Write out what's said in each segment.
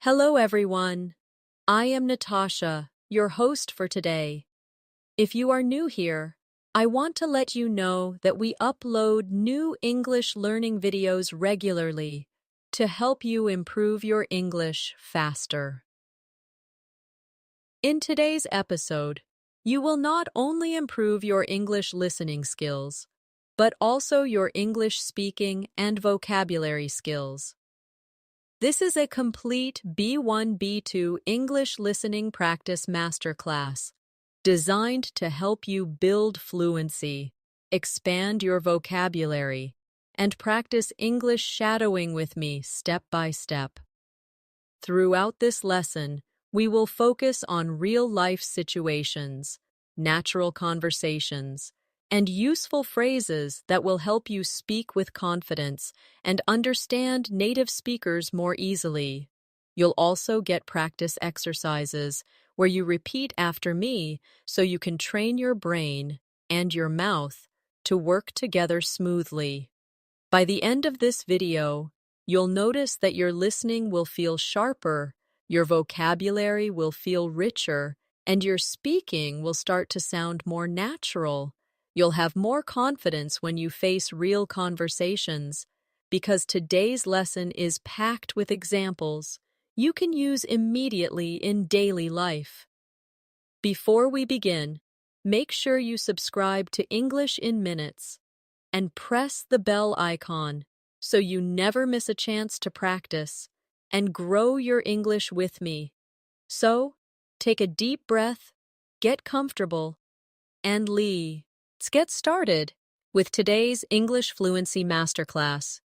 Hello, everyone. I am Natasha, your host for today. If you are new here, I want to let you know that we upload new English learning videos regularly to help you improve your English faster. In today's episode, you will not only improve your English listening skills, but also your English speaking and vocabulary skills. This is a complete B1-B2 English listening practice masterclass designed to help you build fluency, expand your vocabulary, and practice English shadowing with me step by step. Throughout this lesson, we will focus on real-life situations, natural conversations, and useful phrases that will help you speak with confidence and understand native speakers more easily. You'll also get practice exercises where you repeat after me so you can train your brain and your mouth to work together smoothly. By the end of this video, you'll notice that your listening will feel sharper, your vocabulary will feel richer, and your speaking will start to sound more natural. You'll have more confidence when you face real conversations, because today's lesson is packed with examples you can use immediately in daily life. Before we begin, make sure you subscribe to English in Minutes and press the bell icon so you never miss a chance to practice and grow your English with me. So, take a deep breath, get comfortable, and let's get started with today's English Fluency Masterclass.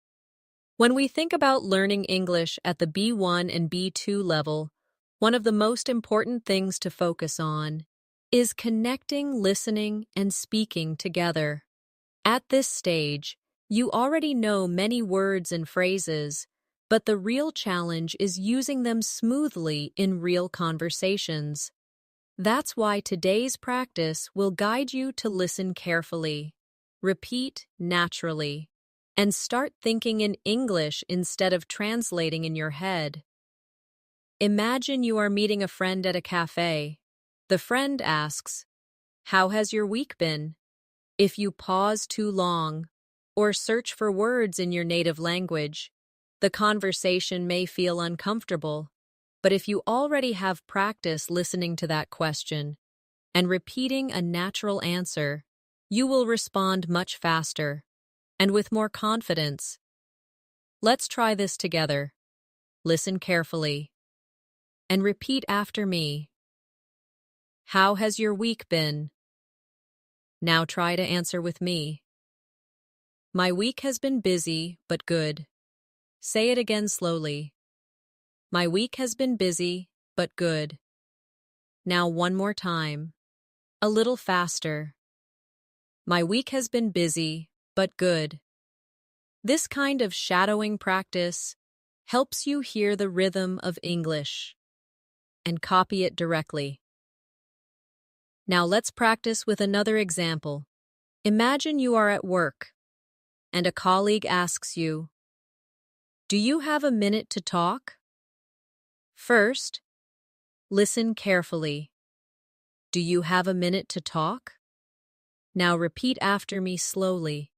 When we think about learning English at the B1 and B2 level, one of the most important things to focus on is connecting listening and speaking together. At this stage, you already know many words and phrases, but the real challenge is using them smoothly in real conversations. That's why today's practice will guide you to listen carefully, repeat naturally, and start thinking in English instead of translating in your head. Imagine you are meeting a friend at a cafe. The friend asks, "How has your week been?" If you pause too long or search for words in your native language, the conversation may feel uncomfortable. But if you already have practice listening to that question and repeating a natural answer, you will respond much faster and with more confidence. Let's try this together. Listen carefully and repeat after me. How has your week been? Now try to answer with me. My week has been busy, but good. Say it again slowly. My week has been busy, but good. Now one more time. A little faster. My week has been busy, but good. This kind of shadowing practice helps you hear the rhythm of English and copy it directly. Now let's practice with another example. Imagine you are at work and a colleague asks you, "Do you have a minute to talk?" First, listen carefully. Do you have a minute to talk? Now repeat after me slowly.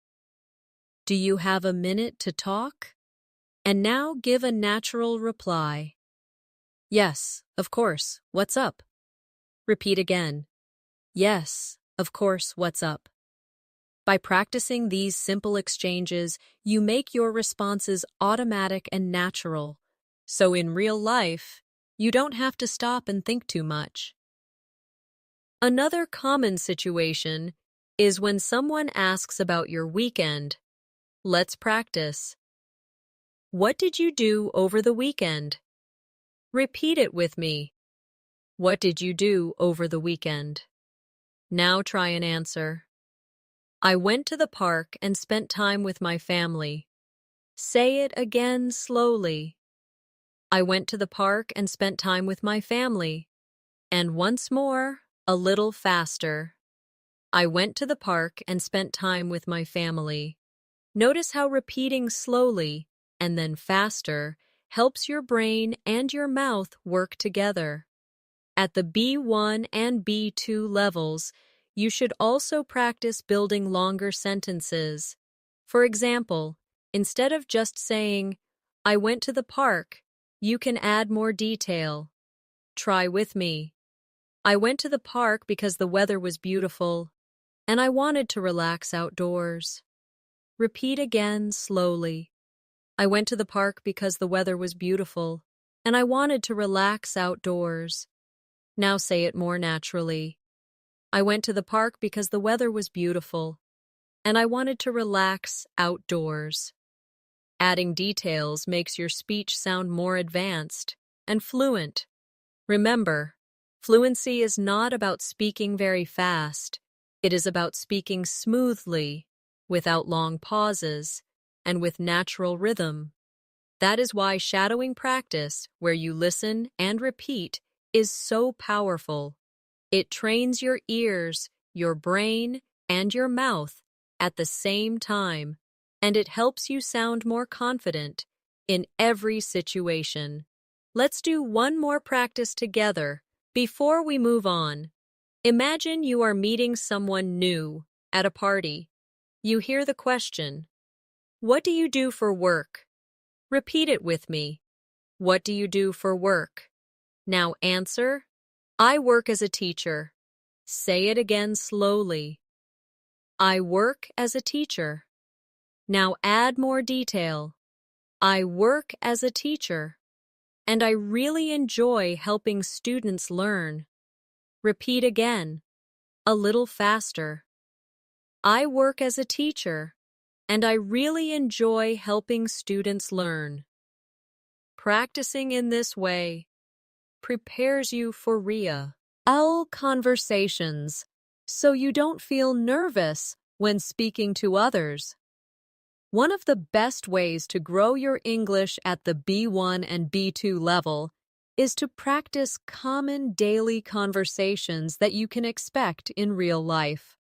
Do you have a minute to talk? And now give a natural reply. Yes, of course, what's up? Repeat again. Yes, of course, what's up? By practicing these simple exchanges, you make your responses automatic and natural. So in real life, you don't have to stop and think too much. Another common situation is when someone asks about your weekend. Let's practice. What did you do over the weekend? Repeat it with me. What did you do over the weekend? Now try and answer. I went to the park and spent time with my family. Say it again slowly. I went to the park and spent time with my family. And once more, a little faster. I went to the park and spent time with my family. Notice how repeating slowly and then faster helps your brain and your mouth work together. At the B1 and B2 levels, you should also practice building longer sentences. For example, instead of just saying, "I went to the park," you can add more detail. Try with me. I went to the park because the weather was beautiful, and I wanted to relax outdoors. Repeat again slowly. I went to the park because the weather was beautiful, and I wanted to relax outdoors. Now say it more naturally. I went to the park because the weather was beautiful, and I wanted to relax outdoors. Adding details makes your speech sound more advanced and fluent. Remember, fluency is not about speaking very fast. It is about speaking smoothly, without long pauses, and with natural rhythm. That is why shadowing practice, where you listen and repeat, is so powerful. It trains your ears, your brain, and your mouth at the same time, and it helps you sound more confident in every situation. Let's do one more practice together before we move on. Imagine you are meeting someone new at a party. You hear the question, "What do you do for work?" Repeat it with me. What do you do for work? Now answer, "I work as a teacher." Say it again slowly. I work as a teacher. Now add more detail. I work as a teacher, and I really enjoy helping students learn. Repeat again, a little faster. I work as a teacher, and I really enjoy helping students learn. Practicing in this way prepares you for real conversations, so you don't feel nervous when speaking to others. One of the best ways to grow your English at the B1 and B2 level is to practice common daily conversations that you can expect in real life.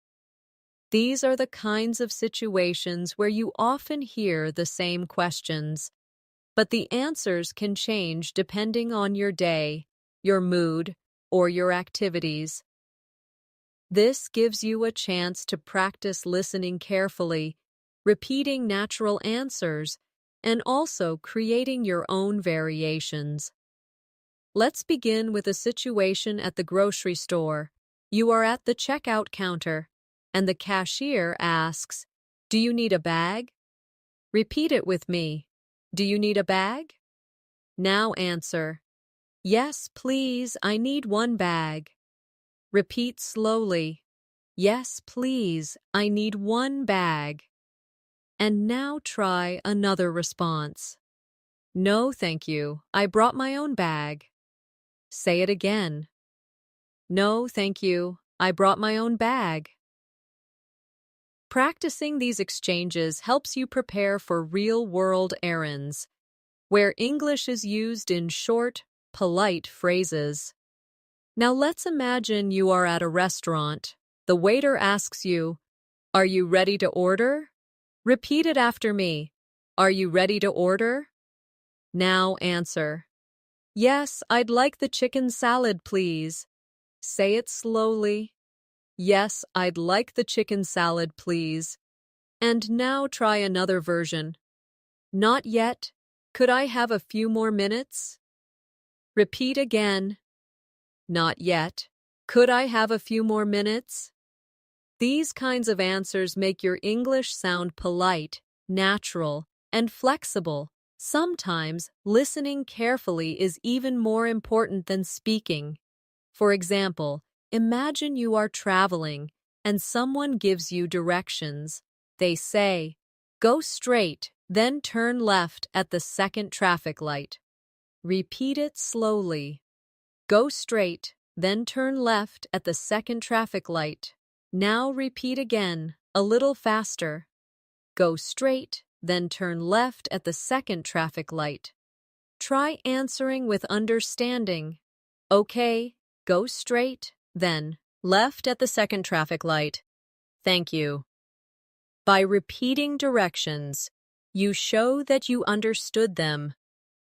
These are the kinds of situations where you often hear the same questions, but the answers can change depending on your day, your mood, or your activities. This gives you a chance to practice listening carefully, repeating natural answers, and also creating your own variations. Let's begin with a situation at the grocery store. You are at the checkout counter, and the cashier asks, "Do you need a bag?" Repeat it with me. Do you need a bag? Now answer, "Yes, please, I need one bag." Repeat slowly. Yes, please, I need one bag. And now try another response. No, thank you, I brought my own bag. Say it again. No, thank you, I brought my own bag. Practicing these exchanges helps you prepare for real-world errands, where English is used in short, polite phrases. Now let's imagine you are at a restaurant. The waiter asks you, "Are you ready to order?" Repeat it after me. Are you ready to order? Now answer, "Yes, I'd like the chicken salad, please." Say it slowly. Yes, I'd like the chicken salad, please. And now try another version. Not yet. Could I have a few more minutes? Repeat again. Not yet. Could I have a few more minutes? These kinds of answers make your English sound polite, natural, and flexible. Sometimes listening carefully is even more important than speaking. For example, imagine you are traveling and someone gives you directions. They say, "Go straight, then turn left at the second traffic light." Repeat it slowly. Go straight, then turn left at the second traffic light. Now repeat again, a little faster. Go straight, then turn left at the second traffic light. Try answering with understanding. Okay, go straight, then left at the second traffic light. Thank you. By repeating directions, you show that you understood them.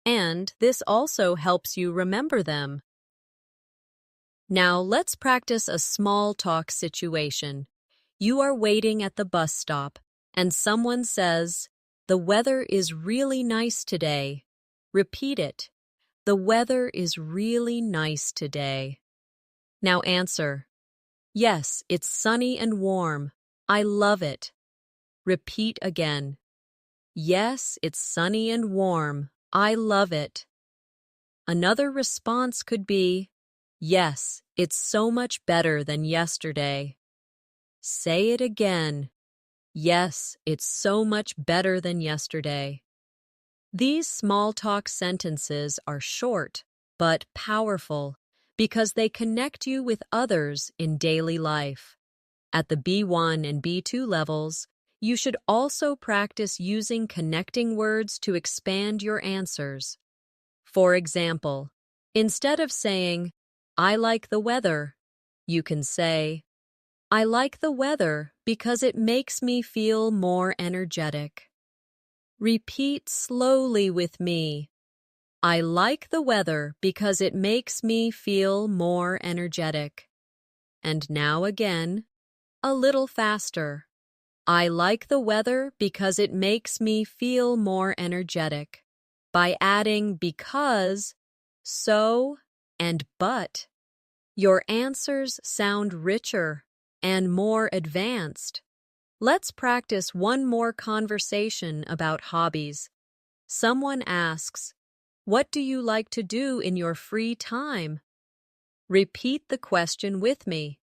and this also helps you remember them. Now let's practice a small talk situation. You are waiting at the bus stop, and someone says, "The weather is really nice today." Repeat it. The weather is really nice today. Now answer. Yes, it's sunny and warm. I love it. Repeat again. Yes, it's sunny and warm. I love it. Another response could be, yes, it's so much better than yesterday. Say it again. Yes, it's so much better than yesterday. These small talk sentences are short but powerful because they connect you with others in daily life. At the B1 and B2 levels, you should also practice using connecting words to expand your answers. For example, instead of saying, "I like the weather," you can say, "I like the weather because it makes me feel more energetic." Repeat slowly with me. I like the weather because it makes me feel more energetic. And now again, a little faster. I like the weather because it makes me feel more energetic. By adding because, so, and but, your answers sound richer and more advanced. Let's practice one more conversation about hobbies. Someone asks, "What do you like to do in your free time?" Repeat the question with me.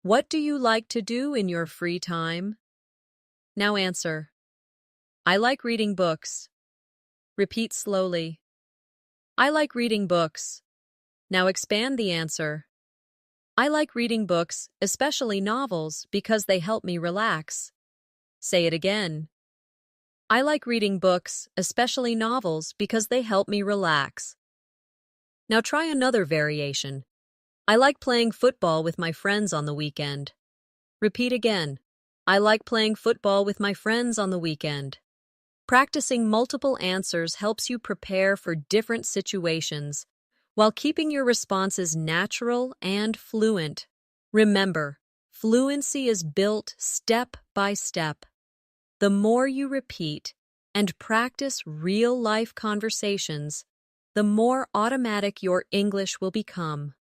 What do you like to do in your free time? Now answer. I like reading books. Repeat slowly. I like reading books. Now expand the answer. I like reading books, especially novels, because they help me relax. Say it again. I like reading books, especially novels, because they help me relax. Now try another variation. I like playing football with my friends on the weekend. Repeat again. I like playing football with my friends on the weekend. Practicing multiple answers helps you prepare for different situations while keeping your responses natural and fluent. Remember, fluency is built step by step. The more you repeat and practice real-life conversations, the more automatic your English will become.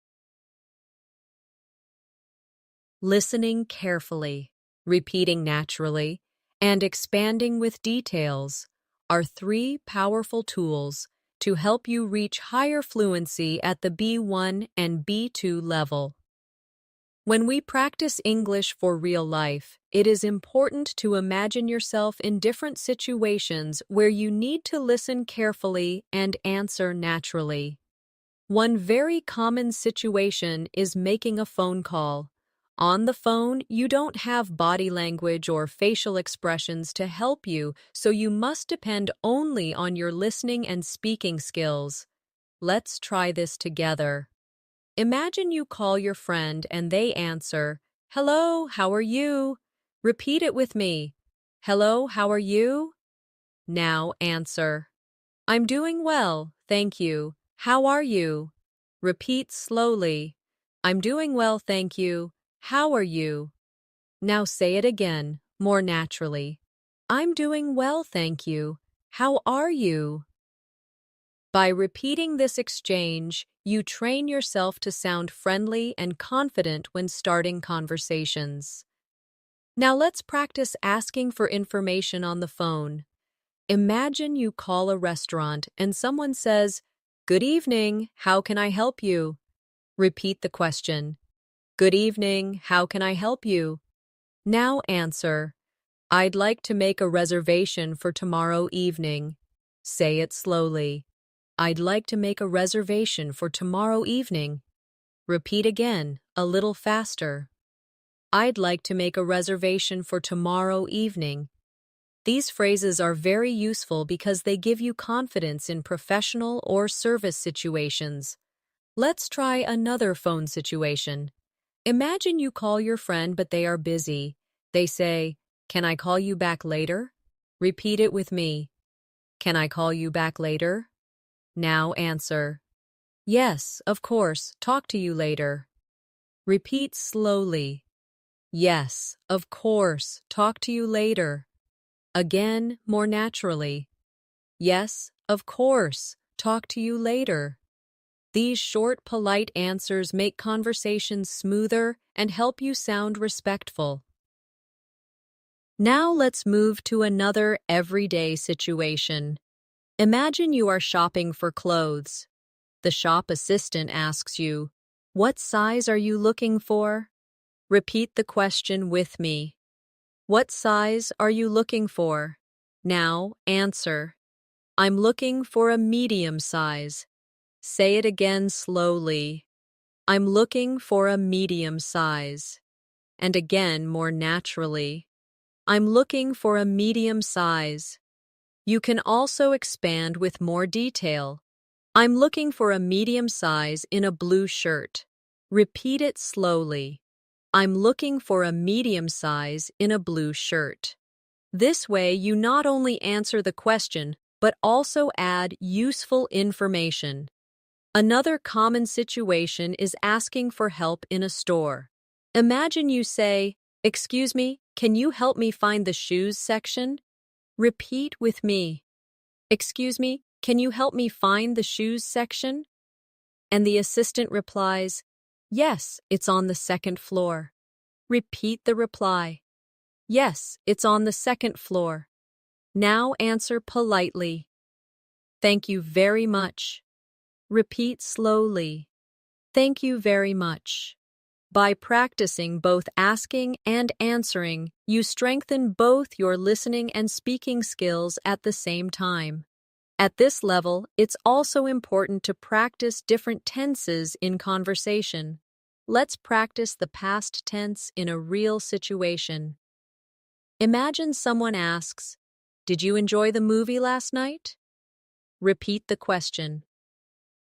Listening carefully, repeating naturally, and expanding with details are three powerful tools to help you reach higher fluency at the B1 and B2 level. When we practice English for real life, it is important to imagine yourself in different situations where you need to listen carefully and answer naturally. One very common situation is making a phone call. On the phone, you don't have body language or facial expressions to help you, so you must depend only on your listening and speaking skills. Let's try this together. Imagine you call your friend and they answer, "Hello, how are you?" Repeat it with me. "Hello, how are you?" Now answer, "I'm doing well, thank you. How are you?" Repeat slowly. "I'm doing well, thank you. How are you?" Now say it again, more naturally. "I'm doing well, thank you. How are you?" By repeating this exchange, you train yourself to sound friendly and confident when starting conversations. Now let's practice asking for information on the phone. Imagine you call a restaurant and someone says, "Good evening, how can I help you?" Repeat the question. "Good evening, how can I help you?" Now answer, "I'd like to make a reservation for tomorrow evening." Say it slowly. "I'd like to make a reservation for tomorrow evening." Repeat again, a little faster. "I'd like to make a reservation for tomorrow evening." These phrases are very useful because they give you confidence in professional or service situations. Let's try another phone situation. Imagine you call your friend but they are busy. They say, "Can I call you back later?" Repeat it with me. "Can I call you back later?" Now answer. Yes, of course. Talk to you later. Repeat slowly. Yes, of course. Talk to you later. Again, more naturally. Yes, of course. Talk to you later. These short, polite answers make conversations smoother and help you sound respectful. Now let's move to another everyday situation. Imagine you are shopping for clothes. The shop assistant asks you, "What size are you looking for?" Repeat the question with me. What size are you looking for? Now answer. I'm looking for a medium size. Say it again slowly. I'm looking for a medium size. And again more naturally. I'm looking for a medium size. You can also expand with more detail. I'm looking for a medium size in a blue shirt. Repeat it slowly. I'm looking for a medium size in a blue shirt. This way, you not only answer the question, but also add useful information. Another common situation is asking for help in a store. Imagine you say, "Excuse me, can you help me find the shoes section?" Repeat with me. "Excuse me, can you help me find the shoes section?" And the assistant replies, "Yes, it's on the second floor." Repeat the reply. "Yes, it's on the second floor." Now answer politely. "Thank you very much." Repeat slowly. "Thank you very much." By practicing both asking and answering, you strengthen both your listening and speaking skills at the same time. At this level, it's also important to practice different tenses in conversation. Let's practice the past tense in a real situation. Imagine someone asks, "Did you enjoy the movie last night?" Repeat the question.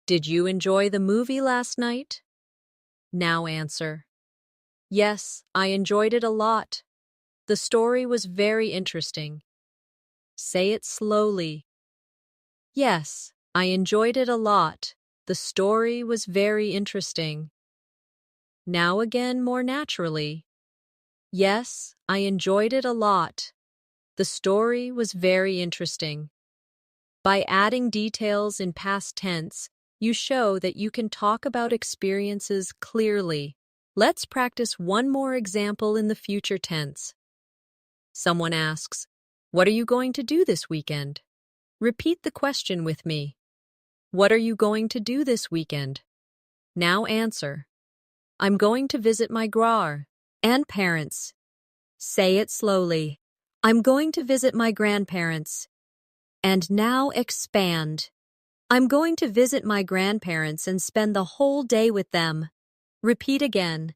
"Did you enjoy the movie last night?" Now answer. "Yes, I enjoyed it a lot. The story was very interesting." Say it slowly. "Yes, I enjoyed it a lot. The story was very interesting." Now again more naturally. "Yes, I enjoyed it a lot. The story was very interesting." By adding details in past tense, you show that you can talk about experiences clearly. Let's practice one more example in the future tense. Someone asks, "What are you going to do this weekend?" Repeat the question with me. What are you going to do this weekend? Now answer. I'm going to visit my grandparents. Say it slowly. I'm going to visit my grandparents. And now expand. I'm going to visit my grandparents and spend the whole day with them. Repeat again.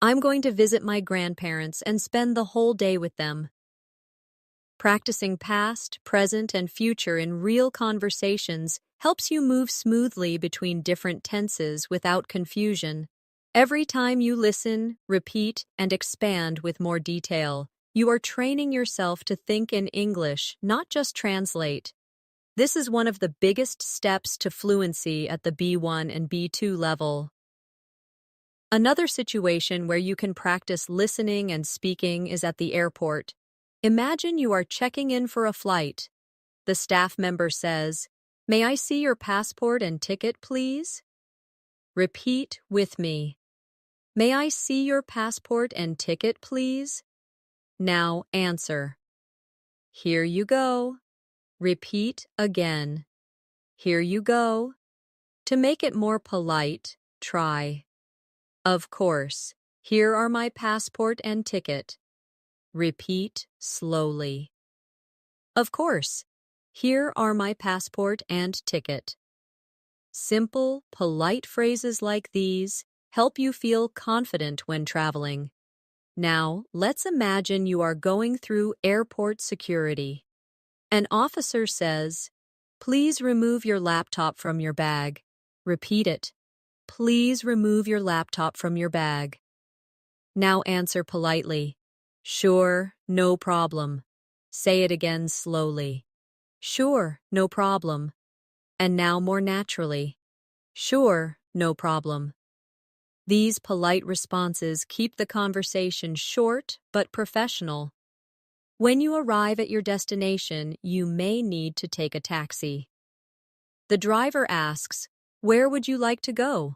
I'm going to visit my grandparents and spend the whole day with them. Practicing past, present, and future in real conversations helps you move smoothly between different tenses without confusion. Every time you listen, repeat, and expand with more detail, you are training yourself to think in English, not just translate. This is one of the biggest steps to fluency at the B1 and B2 level. Another situation where you can practice listening and speaking is at the airport. Imagine you are checking in for a flight. The staff member says, "May I see your passport and ticket, please?" Repeat with me. May I see your passport and ticket, please? Now answer. Here you go. Repeat again. Here you go. To make it more polite, try. Of course, here are my passport and ticket. Repeat slowly. Of course, here are my passport and ticket. Simple, polite phrases like these help you feel confident when traveling. Now, let's imagine you are going through airport security. An officer says, "Please remove your laptop from your bag." Repeat it. Please remove your laptop from your bag. Now answer politely. Sure, no problem. Say it again slowly. Sure, no problem. And now more naturally. Sure, no problem. These polite responses keep the conversation short but professional. When you arrive at your destination, you may need to take a taxi. The driver asks, "Where would you like to go?"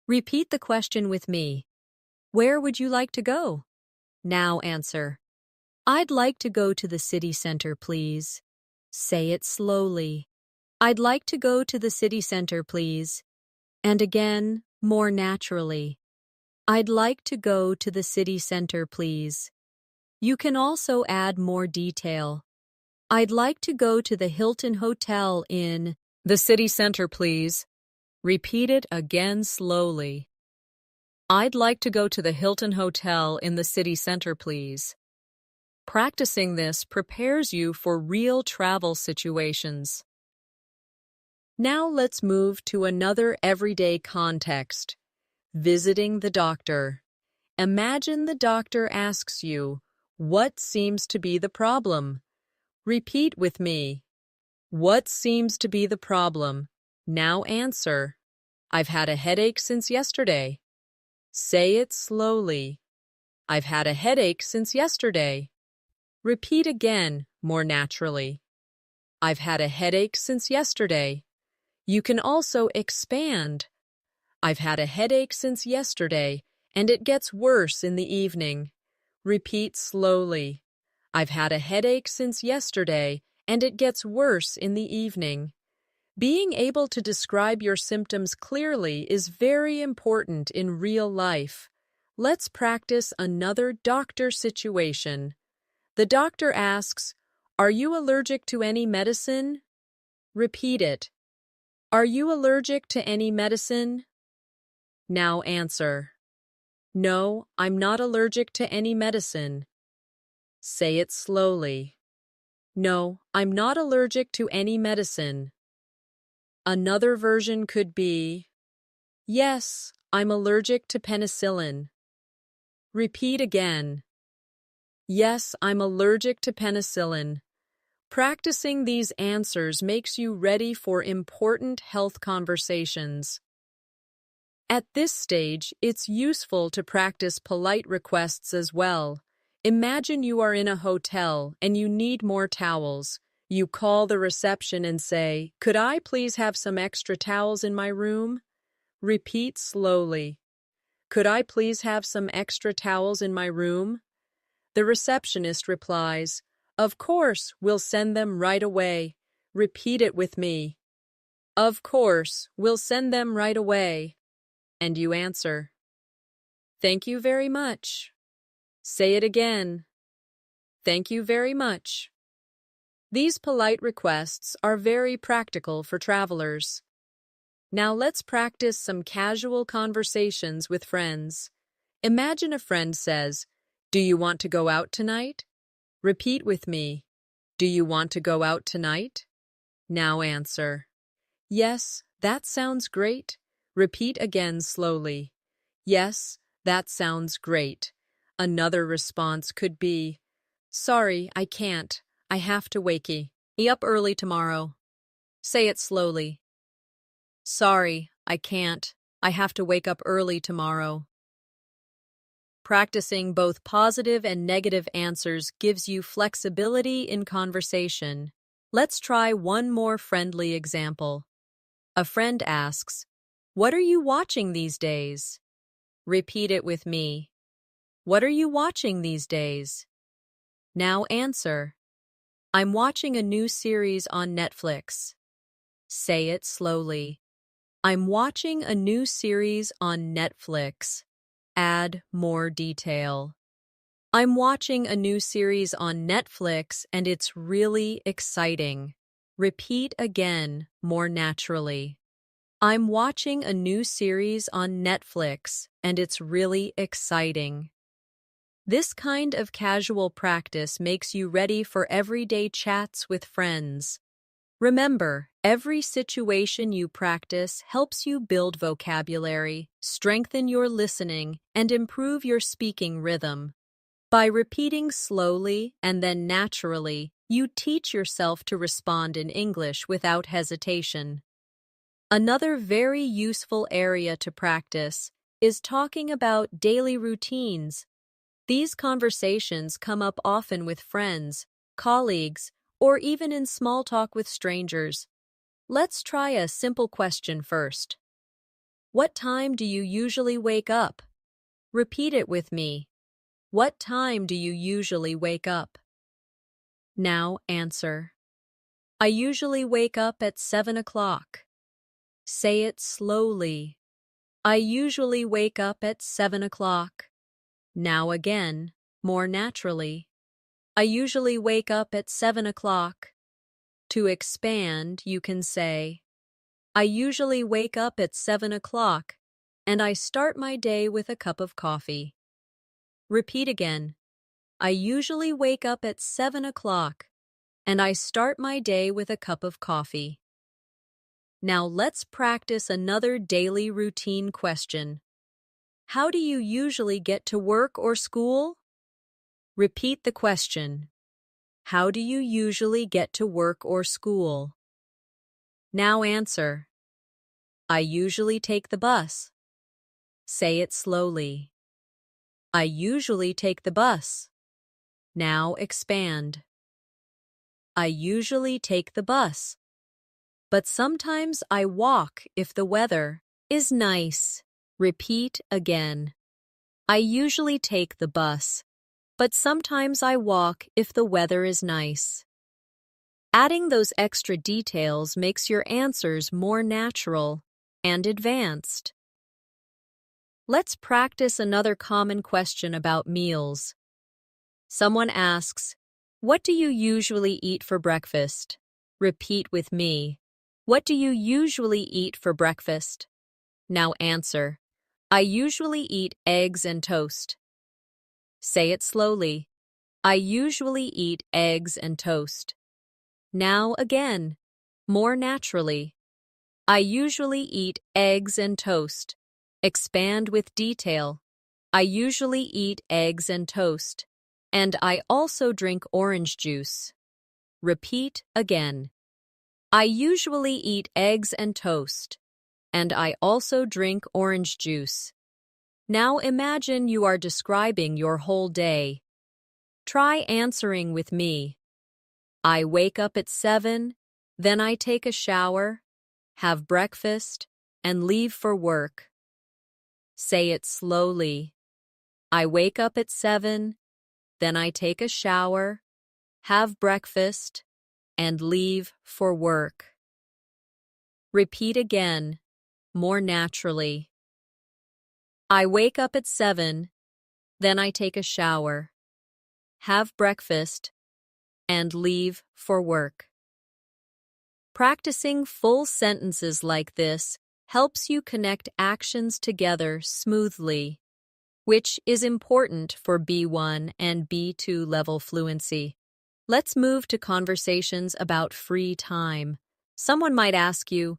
Repeat the question with me. Where would you like to go? Now answer. I'd like to go to the city center, please. Say it slowly. I'd like to go to the city center, please. And again, more naturally. I'd like to go to the city center, please. You can also add more detail. I'd like to go to the Hilton Hotel in the city center, please. Repeat it again slowly. I'd like to go to the Hilton Hotel in the city center, please. Practicing this prepares you for real travel situations. Now let's move to another everyday context. Visiting the doctor. Imagine the doctor asks you, "What seems to be the problem?" Repeat with me. What seems to be the problem? Now answer. I've had a headache since yesterday. Say it slowly. I've had a headache since yesterday. Repeat again, more naturally. I've had a headache since yesterday. You can also expand. I've had a headache since yesterday, and it gets worse in the evening. Repeat slowly. I've had a headache since yesterday, and it gets worse in the evening. Being able to describe your symptoms clearly is very important in real life. Let's practice another doctor situation. The doctor asks, "Are you allergic to any medicine?" Repeat it. Are you allergic to any medicine? Now answer. No, I'm not allergic to any medicine. Say it slowly. No, I'm not allergic to any medicine. Another version could be, yes, I'm allergic to penicillin. Repeat again. Yes, I'm allergic to penicillin. Practicing these answers makes you ready for important health conversations. At this stage, it's useful to practice polite requests as well. Imagine you are in a hotel and you need more towels. You call the reception and say, "Could I please have some extra towels in my room?" Repeat slowly. Could I please have some extra towels in my room? The receptionist replies, "Of course, we'll send them right away." Repeat it with me. Of course, we'll send them right away. And you answer, "Thank you very much." Say it again. Thank you very much. These polite requests are very practical for travelers. Now let's practice some casual conversations with friends. Imagine a friend says, "Do you want to go out tonight?" Repeat with me. Do you want to go out tonight? Now answer. Yes, that sounds great. Repeat again slowly. Yes, that sounds great. Another response could be, "Sorry, I can't. I have to wakey. Be up early tomorrow." Say it slowly. Sorry, I can't. I have to wake up early tomorrow. Practicing both positive and negative answers gives you flexibility in conversation. Let's try one more friendly example. A friend asks, "What are you watching these days?" Repeat it with me. What are you watching these days? Now answer. I'm watching a new series on Netflix. Say it slowly. I'm watching a new series on Netflix. Add more detail. I'm watching a new series on Netflix and it's really exciting. Repeat again, more naturally. I'm watching a new series on Netflix and it's really exciting. This kind of casual practice makes you ready for everyday chats with friends. Remember, every situation you practice helps you build vocabulary, strengthen your listening, and improve your speaking rhythm. By repeating slowly and then naturally, you teach yourself to respond in English without hesitation. Another very useful area to practice is talking about daily routines. These conversations come up often with friends, colleagues, or even in small talk with strangers. Let's try a simple question first. What time do you usually wake up? Repeat it with me. What time do you usually wake up? Now answer. I usually wake up at 7 o'clock. Say it slowly. I usually wake up at 7 o'clock. Now again, more naturally. I usually wake up at 7 o'clock. To expand, you can say, I usually wake up at 7 o'clock, and I start my day with a cup of coffee. Repeat again. I usually wake up at 7 o'clock, and I start my day with a cup of coffee. Now let's practice another daily routine question. How do you usually get to work or school? Repeat the question. How do you usually get to work or school? Now answer. I usually take the bus. Say it slowly. I usually take the bus. Now expand. I usually take the bus. But sometimes I walk if the weather is nice. Repeat again. I usually take the bus, but sometimes I walk if the weather is nice. Adding those extra details makes your answers more natural and advanced. Let's practice another common question about meals. Someone asks, what do you usually eat for breakfast? Repeat with me. What do you usually eat for breakfast? Now answer. I usually eat eggs and toast. Say it slowly. I usually eat eggs and toast. Now again, more naturally. I usually eat eggs and toast. Expand with detail. I usually eat eggs and toast. And I also drink orange juice. Repeat again. I usually eat eggs and toast. And I also drink orange juice. Now imagine you are describing your whole day. Try answering with me. I wake up at 7, then I take a shower, have breakfast, and leave for work. Say it slowly. I wake up at 7, then I take a shower, have breakfast, and leave for work. Repeat again, more naturally. I wake up at 7, then I take a shower, have breakfast, and leave for work. Practicing full sentences like this helps you connect actions together smoothly, which is important for B1 and B2 level fluency. Let's move to conversations about free time. Someone might ask you,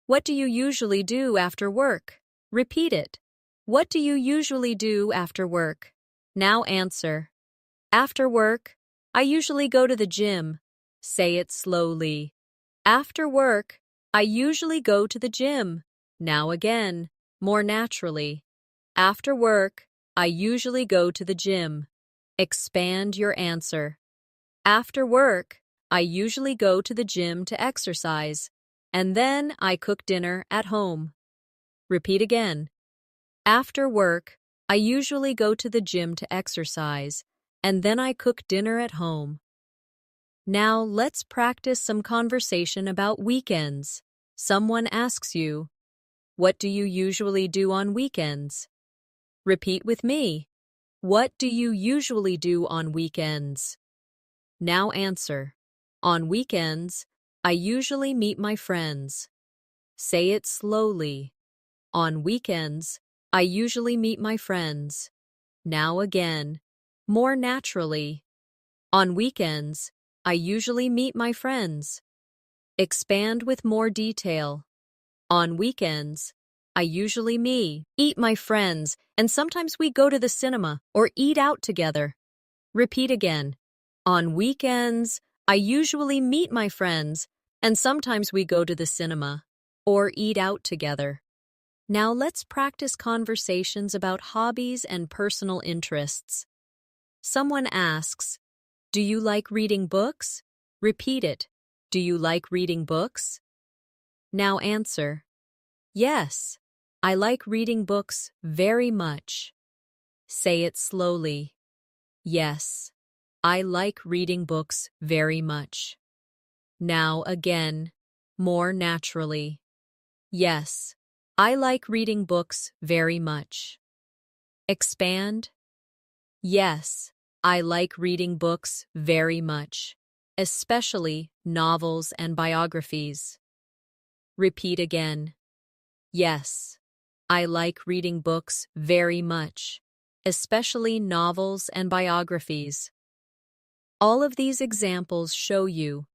what do you usually do after work? Repeat it. What do you usually do after work? Now answer. After work, I usually go to the gym. Say it slowly. After work, I usually go to the gym. Now again, more naturally. After work, I usually go to the gym. Expand your answer. After work, I usually go to the gym to exercise, and then I cook dinner at home. Repeat again. After work, I usually go to the gym to exercise, and then I cook dinner at home. Now let's practice some conversation about weekends. Someone asks you, what do you usually do on weekends? Repeat with me. What do you usually do on weekends? Now answer. On weekends, I usually meet my friends. Say it slowly. On weekends, I usually meet my friends. Now again, more naturally. On weekends, I usually meet my friends. Expand with more detail. On weekends, I usually meet my friends, and sometimes we go to the cinema or eat out together. Repeat again. On weekends, I usually meet my friends, and sometimes we go to the cinema. or eat out together. Now let's practice conversations about hobbies and personal interests. Someone asks, "Do you like reading books?" Repeat it. Do you like reading books? Now answer, "Yes, I like reading books very much." Say it slowly. Yes, I like reading books very much. Now again, more naturally. Yes, I like reading books very much. Expand. Yes, I like reading books very much, especially novels and biographies. Repeat again. Yes, I like reading books very much, especially novels and biographies. All of these examples show you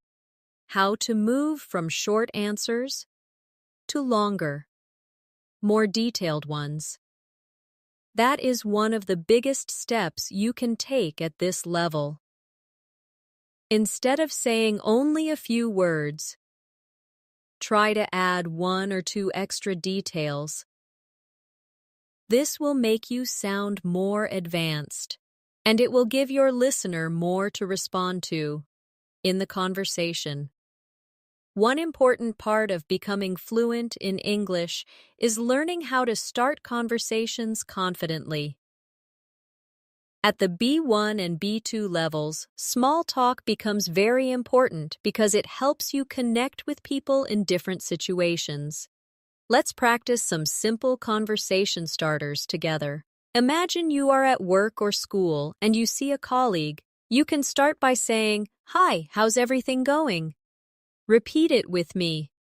how to move from short answers to longer, more detailed ones. That is one of the biggest steps you can take at this level. Instead of saying only a few words, try to add 1 or 2 extra details. This will make you sound more advanced, and it will give your listener more to respond to in the conversation. One important part of becoming fluent in English is learning how to start conversations confidently. At the B1 and B2 levels, small talk becomes very important because it helps you connect with people in different situations. Let's practice some simple conversation starters together. Imagine you are at work or school and you see a colleague. You can start by saying, "Hi, how's everything going?" Repeat it with me.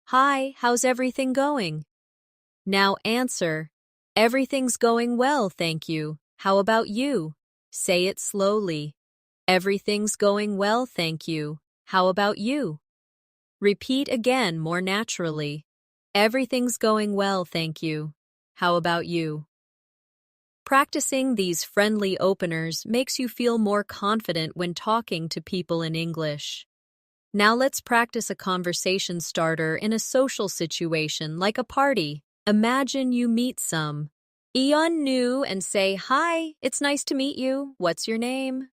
"Hi, how's everything going?" Now answer, "Everything's going well, thank you. How about you?" Say it slowly. "Everything's going well, thank you. How about you?" Repeat again more naturally. "Everything's going well, thank you. How about you?" Practicing these friendly openers makes you feel more confident when talking to people in English. Now let's practice a conversation starter in a social situation like a party. Imagine you meet Eon new and say, "Hi, it's nice to meet you. What's your name?"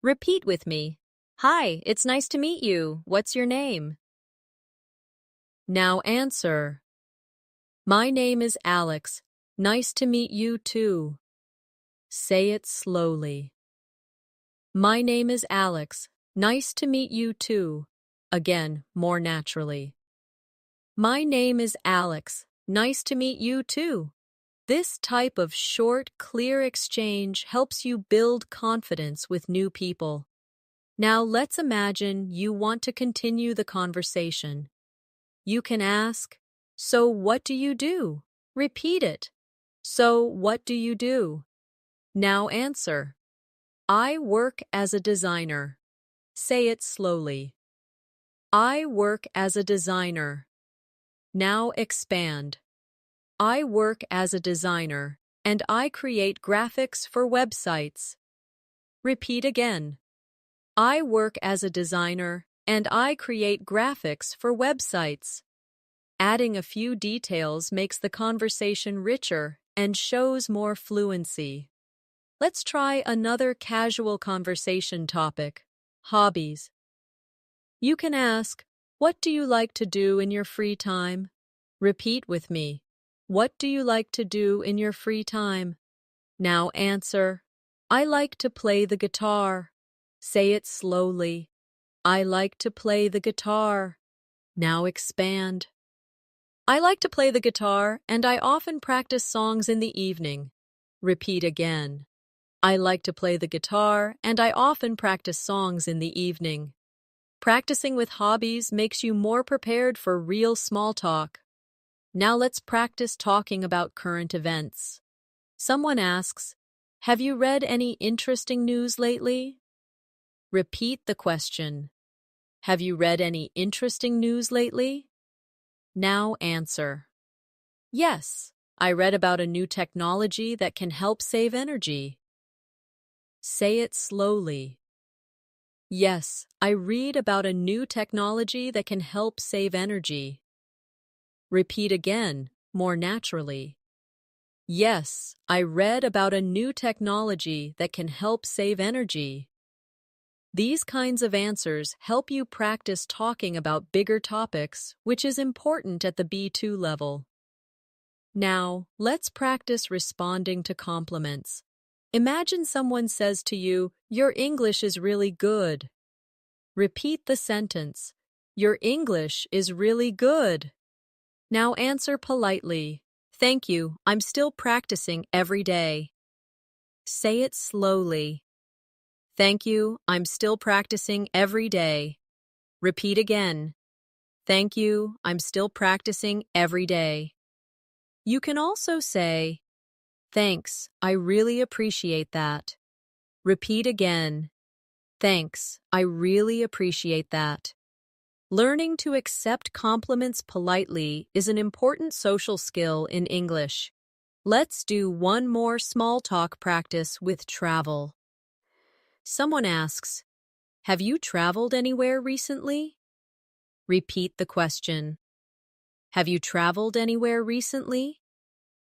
Repeat with me. "Hi, it's nice to meet you. What's your name?" Now answer. "My name is Alex. Nice to meet you too." Say it slowly. "My name is Alex. Nice to meet you too." Again, more naturally. "My name is Alex. Nice to meet you too." This type of short, clear exchange helps you build confidence with new people. Now let's imagine you want to continue the conversation. You can ask, "So what do you do?" Repeat it. "So what do you do?" Now answer, "I work as a designer." Say it slowly. "I work as a designer." Now expand. "I work as a designer, and I create graphics for websites." Repeat again. "I work as a designer, and I create graphics for websites." Adding a few details makes the conversation richer and shows more fluency. Let's try another casual conversation topic, hobbies. You can ask, "What do you like to do in your free time?" Repeat with me. "What do you like to do in your free time?" Now answer, "I like to play the guitar." Say it slowly. "I like to play the guitar." Now expand. "I like to play the guitar, and I often practice songs in the evening." Repeat again. "I like to play the guitar, and I often practice songs in the evening." Practicing with hobbies makes you more prepared for real small talk. Now let's practice talking about current events. Someone asks, "Have you read any interesting news lately?" Repeat the question. "Have you read any interesting news lately?" Now answer. "Yes, I read about a new technology that can help save energy." Say it slowly. "Yes, I read about a new technology that can help save energy." Repeat again, more naturally. Yes, I read about a new technology that can help save energy. These kinds of answers help you practice talking about bigger topics, which is important at the B2 level. Now, let's practice responding to compliments. Imagine someone says to you, "Your English is really good." Repeat the sentence, "Your English is really good." Now answer politely, "Thank you, I'm still practicing every day." Say it slowly. "Thank you, I'm still practicing every day." Repeat again. "Thank you, I'm still practicing every day." You can also say, "Thanks, I really appreciate that." Repeat again. "Thanks, I really appreciate that." Learning to accept compliments politely is an important social skill in English. Let's do one more small talk practice with travel. Someone asks, "Have you traveled anywhere recently?" Repeat the question. "Have you traveled anywhere recently?"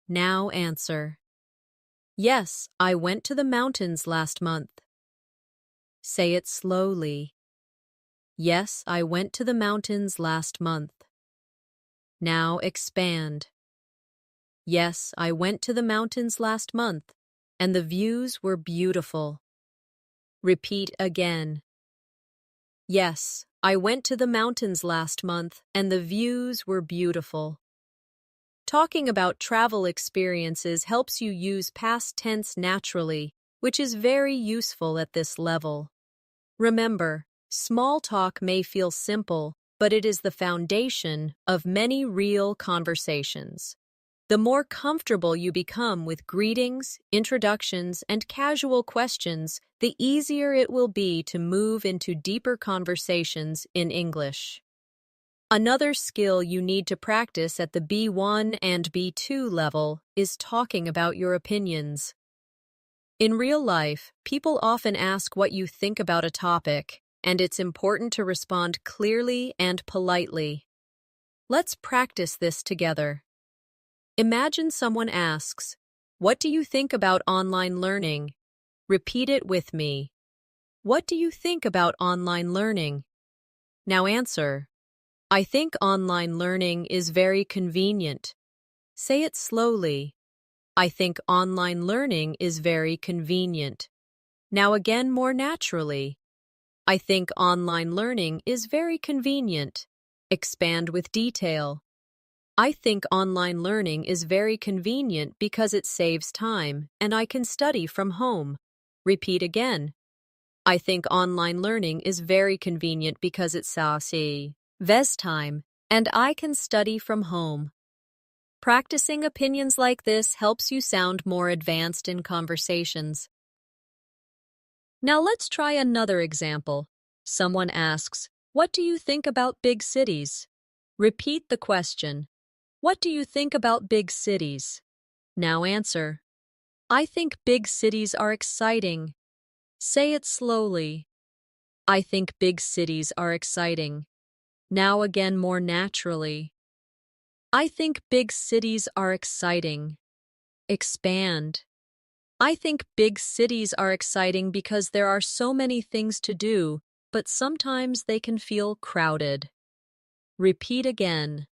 Now answer. "Yes, I went to the mountains last month." Say it slowly. "Yes, I went to the mountains last month." Now expand. "Yes, I went to the mountains last month, and the views were beautiful." Repeat again. "Yes, I went to the mountains last month, and the views were beautiful." Talking about travel experiences helps you use past tense naturally, which is very useful at this level. Remember, small talk may feel simple, but it is the foundation of many real conversations. The more comfortable you become with greetings, introductions, and casual questions, the easier it will be to move into deeper conversations in English. Another skill you need to practice at the B1 and B2 level is talking about your opinions. In real life, people often ask what you think about a topic, and it's important to respond clearly and politely. Let's practice this together. Imagine someone asks, "What do you think about online learning?" Repeat it with me. What do you think about online learning? Now answer. "I think online learning is very convenient." Say it slowly. "I think online learning is very convenient." Now again more naturally. "I think online learning is very convenient." Expand with detail. "I think online learning is very convenient because it saves time and I can study from home." Repeat again. "I think online learning is very convenient because it saves time and I can study from home." Practicing opinions like this helps you sound more advanced in conversations. Now let's try another example. Someone asks, "What do you think about big cities?" Repeat the question. What do you think about big cities? Now answer. "I think big cities are exciting." Say it slowly. "I think big cities are exciting." Now again more naturally. "I think big cities are exciting." Expand. "I think big cities are exciting because there are so many things to do, but sometimes they can feel crowded." Repeat again.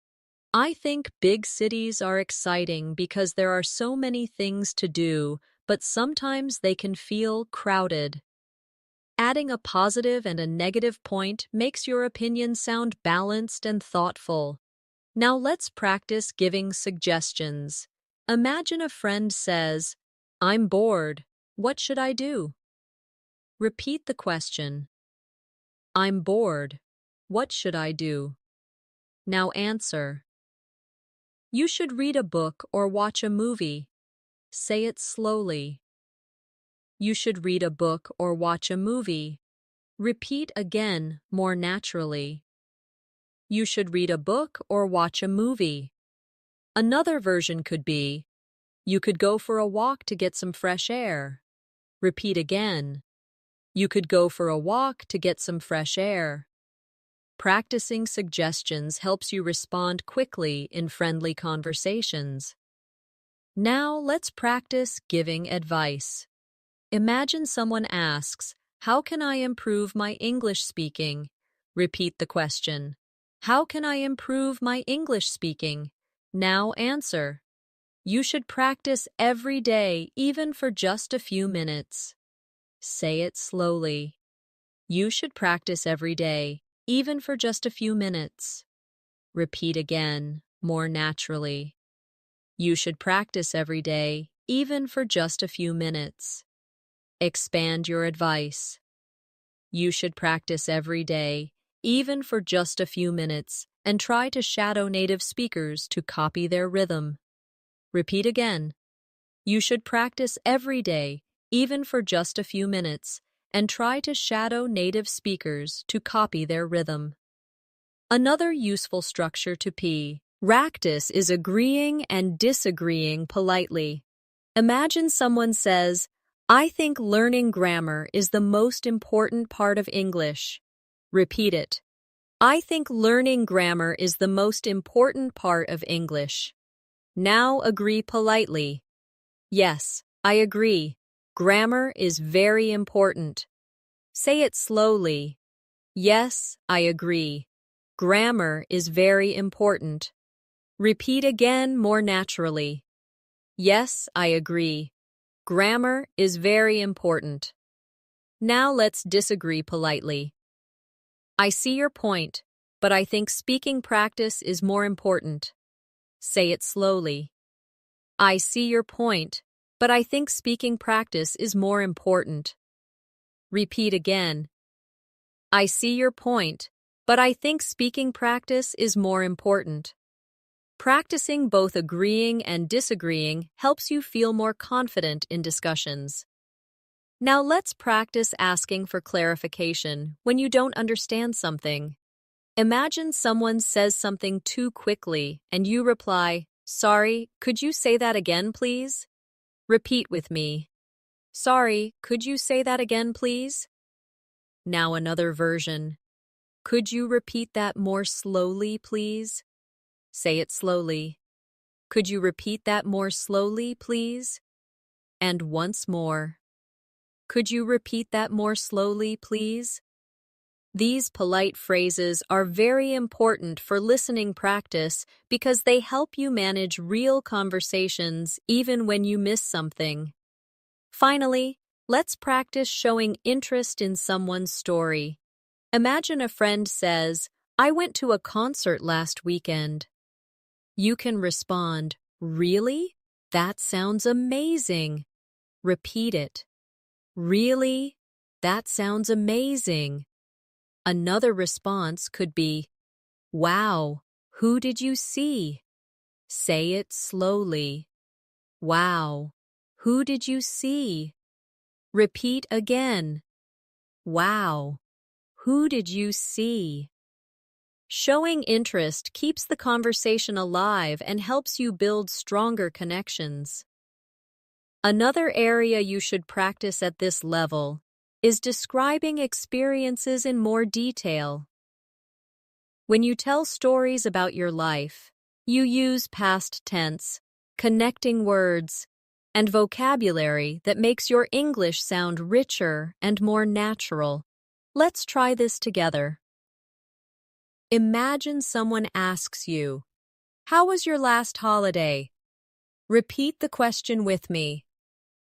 "I think big cities are exciting because there are so many things to do, but sometimes they can feel crowded." Adding a positive and a negative point makes your opinion sound balanced and thoughtful. Now let's practice giving suggestions. Imagine a friend says, "I'm bored. What should I do?" Repeat the question. "I'm bored. What should I do?" Now answer. "You should read a book or watch a movie." Say it slowly. "You should read a book or watch a movie." Repeat again, more naturally. "You should read a book or watch a movie." Another version could be, "You could go for a walk to get some fresh air." Repeat again. "You could go for a walk to get some fresh air." Practicing suggestions helps you respond quickly in friendly conversations. Now let's practice giving advice. Imagine someone asks, "How can I improve my English speaking?" Repeat the question. How can I improve my English speaking? Now answer. You should practice every day, even for just a few minutes. Say it slowly. You should practice every day, even for just a few minutes. Repeat again, more naturally. You should practice every day, even for just a few minutes. Expand your advice. You should practice every day, even for just a few minutes, and try to shadow native speakers to copy their rhythm. Repeat again. You should practice every day, even for just a few minutes, and try to shadow native speakers to copy their rhythm. Another useful structure to P. Practice is agreeing and disagreeing politely. Imagine someone says, "I think learning grammar is the most important part of English." Repeat it. I think learning grammar is the most important part of English. Now agree politely. Yes, I agree. Grammar is very important. Say it slowly. Yes, I agree. Grammar is very important. Repeat again more naturally. Yes, I agree. Grammar is very important. Now let's disagree politely. I see your point, but I think speaking practice is more important. Say it slowly. I see your point, but I think speaking practice is more important. Repeat again. I see your point, but I think speaking practice is more important. Practicing both agreeing and disagreeing helps you feel more confident in discussions. Now let's practice asking for clarification when you don't understand something. Imagine someone says something too quickly and you reply, "Sorry, could you say that again, please?" Repeat with me. Sorry, could you say that again, please? Now another version. Could you repeat that more slowly, please? Say it slowly. Could you repeat that more slowly, please? And once more. Could you repeat that more slowly, please? These polite phrases are very important for listening practice because they help you manage real conversations even when you miss something. Finally, let's practice showing interest in someone's story. Imagine a friend says, "I went to a concert last weekend." You can respond, "Really? That sounds amazing." Repeat it. Really? That sounds amazing. Another response could be, "Wow, who did you see?" Say it slowly. Wow, who did you see? Repeat again. Wow, who did you see? Showing interest keeps the conversation alive and helps you build stronger connections. Another area you should practice at this level is describing experiences in more detail. When you tell stories about your life, you use past tense, connecting words, and vocabulary that makes your English sound richer and more natural. Let's try this together. Imagine someone asks you, "How was your last holiday?" Repeat the question with me.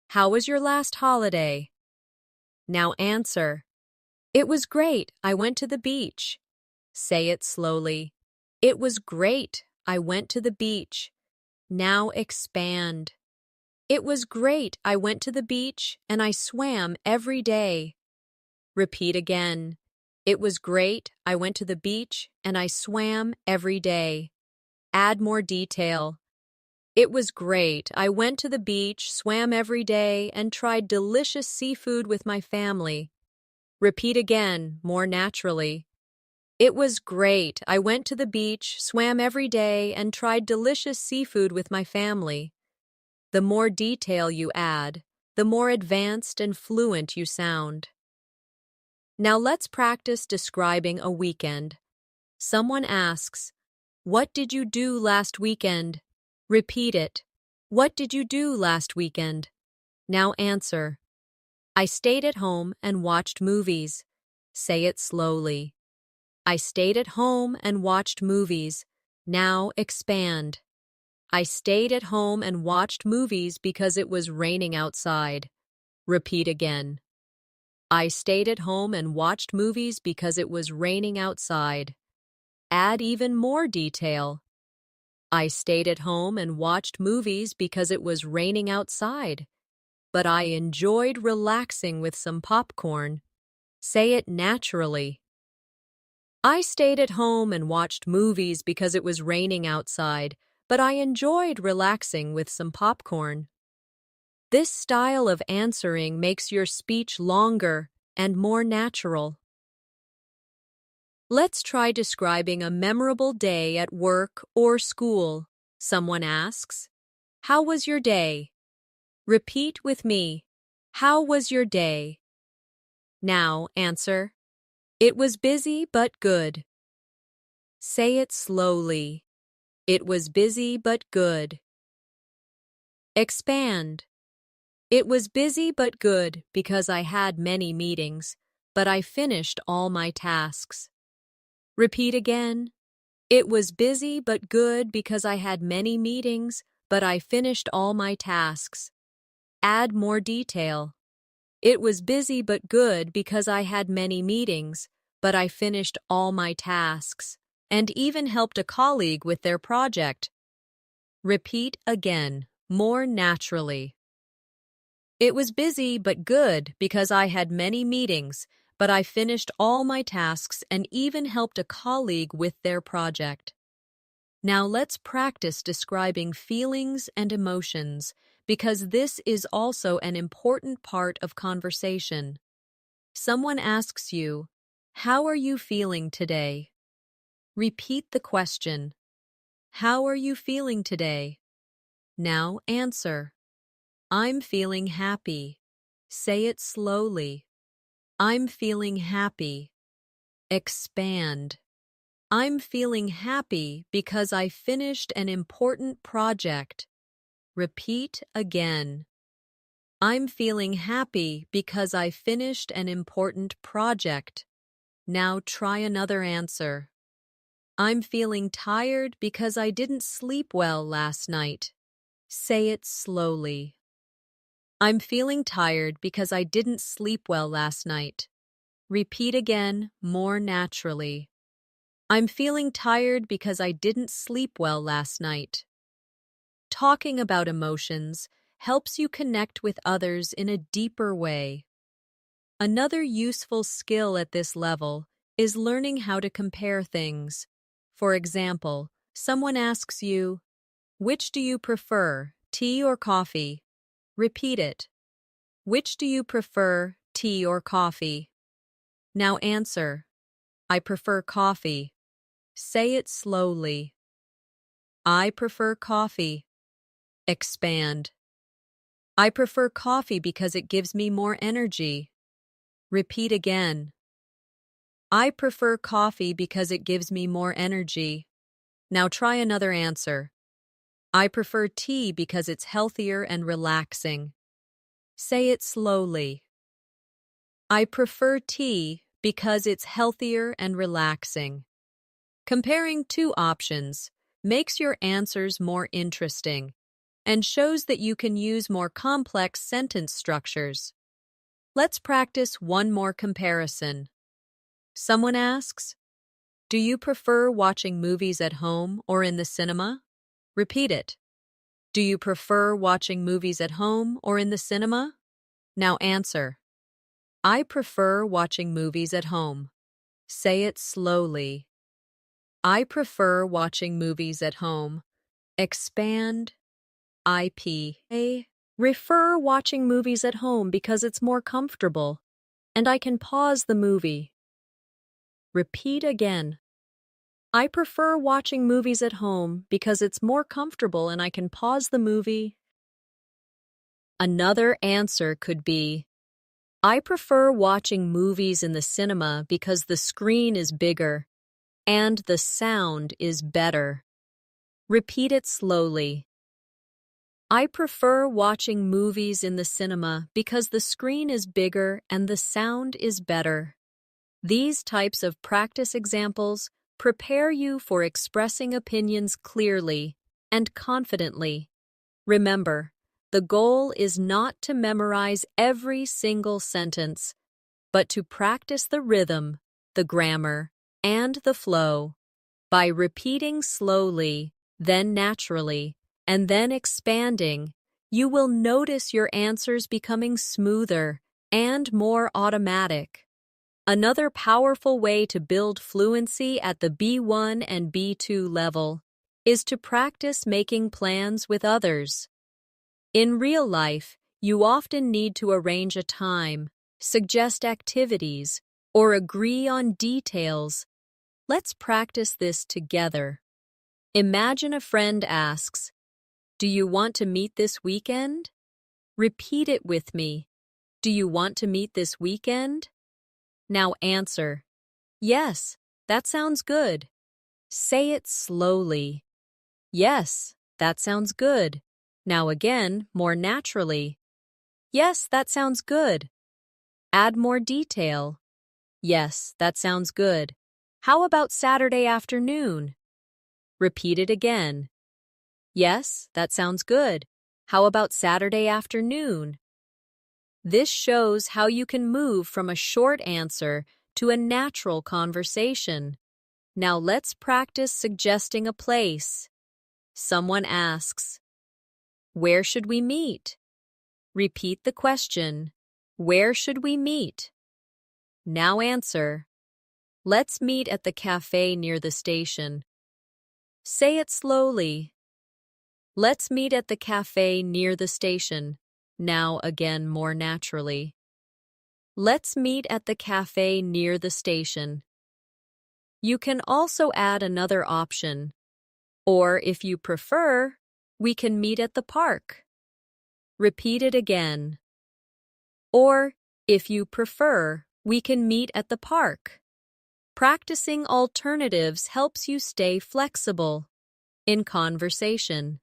How was your last holiday? Now answer. It was great. I went to the beach. Say it slowly. It was great. I went to the beach. Now expand. It was great. I went to the beach and I swam every day. Repeat again. It was great. I went to the beach and I swam every day. Add more detail. It was great. I went to the beach, swam every day, and tried delicious seafood with my family. Repeat again, more naturally. It was great. I went to the beach, swam every day, and tried delicious seafood with my family. The more detail you add, the more advanced and fluent you sound. Now let's practice describing a weekend. Someone asks, "What did you do last weekend?" Repeat it. What did you do last weekend? Now answer. I stayed at home and watched movies. Say it slowly. I stayed at home and watched movies. Now expand. I stayed at home and watched movies because it was raining outside. Repeat again. I stayed at home and watched movies because it was raining outside. Add even more detail. I stayed at home and watched movies because it was raining outside, but I enjoyed relaxing with some popcorn. Say it naturally. I stayed at home and watched movies because it was raining outside, but I enjoyed relaxing with some popcorn. This style of answering makes your speech longer and more natural. Let's try describing a memorable day at work or school. Someone asks, "How was your day?" Repeat with me. How was your day? Now answer. It was busy but good. Say it slowly. It was busy but good. Expand. It was busy but good because I had many meetings, but I finished all my tasks. Repeat again. It was busy but good because I had many meetings, but I finished all my tasks. Add more detail. It was busy but good because I had many meetings, but I finished all my tasks, and even helped a colleague with their project. Repeat again, more naturally. It was busy but good because I had many meetings, but I finished all my tasks and even helped a colleague with their project. Now let's practice describing feelings and emotions, because this is also an important part of conversation. Someone asks you, "How are you feeling today?" Repeat the question. How are you feeling today? Now answer. I'm feeling happy. Say it slowly. I'm feeling happy. Expand. I'm feeling happy because I finished an important project. Repeat again. I'm feeling happy because I finished an important project. Now try another answer. I'm feeling tired because I didn't sleep well last night. Say it slowly. I'm feeling tired because I didn't sleep well last night. Repeat again, more naturally. I'm feeling tired because I didn't sleep well last night. Talking about emotions helps you connect with others in a deeper way. Another useful skill at this level is learning how to compare things. For example, someone asks you, "Which do you prefer, tea or coffee?" Repeat it. Which do you prefer, tea or coffee? Now answer. I prefer coffee. Say it slowly. I prefer coffee. Expand. I prefer coffee because it gives me more energy. Repeat again. I prefer coffee because it gives me more energy. Now try another answer. I prefer tea because it's healthier and relaxing. Say it slowly. I prefer tea because it's healthier and relaxing. Comparing two options makes your answers more interesting and shows that you can use more complex sentence structures. Let's practice one more comparison. Someone asks, "Do you prefer watching movies at home or in the cinema?" Repeat it. Do you prefer watching movies at home or in the cinema? Now answer. I prefer watching movies at home. Say it slowly. I prefer watching movies at home. Expand. I prefer watching movies at home because it's more comfortable, and I can pause the movie. Repeat again. I prefer watching movies at home because it's more comfortable and I can pause the movie. Another answer could be, I prefer watching movies in the cinema because the screen is bigger. and the sound is better. Repeat it slowly. I prefer watching movies in the cinema because the screen is bigger and the sound is better. These types of practice examples prepare you for expressing opinions clearly and confidently. Remember, the goal is not to memorize every single sentence, but to practice the rhythm, the grammar, and the flow. By repeating slowly, then naturally, and then expanding, you will notice your answers becoming smoother and more automatic. Another powerful way to build fluency at the B1 and B2 level is to practice making plans with others. In real life, you often need to arrange a time, suggest activities, or agree on details. Let's practice this together. Imagine a friend asks, "Do you want to meet this weekend?" Repeat it with me. Do you want to meet this weekend? Now answer, "Yes, that sounds good." Say it slowly. "Yes, that sounds good." Now again, more naturally. "Yes, that sounds good." Add more detail. "Yes, that sounds good. How about Saturday afternoon?" Repeat it again. "Yes, that sounds good. How about Saturday afternoon?" This shows how you can move from a short answer to a natural conversation. Now let's practice suggesting a place. Someone asks, "Where should we meet?" Repeat the question, "Where should we meet?" Now answer, "Let's meet at the cafe near the station." Say it slowly. "Let's meet at the cafe near the station." Now again more naturally. "Let's meet at the cafe near the station." You can also add another option. Or if you prefer, we can meet at the park. Repeat it again. Or, if you prefer, we can meet at the park. Practicing alternatives helps you stay flexible in conversation.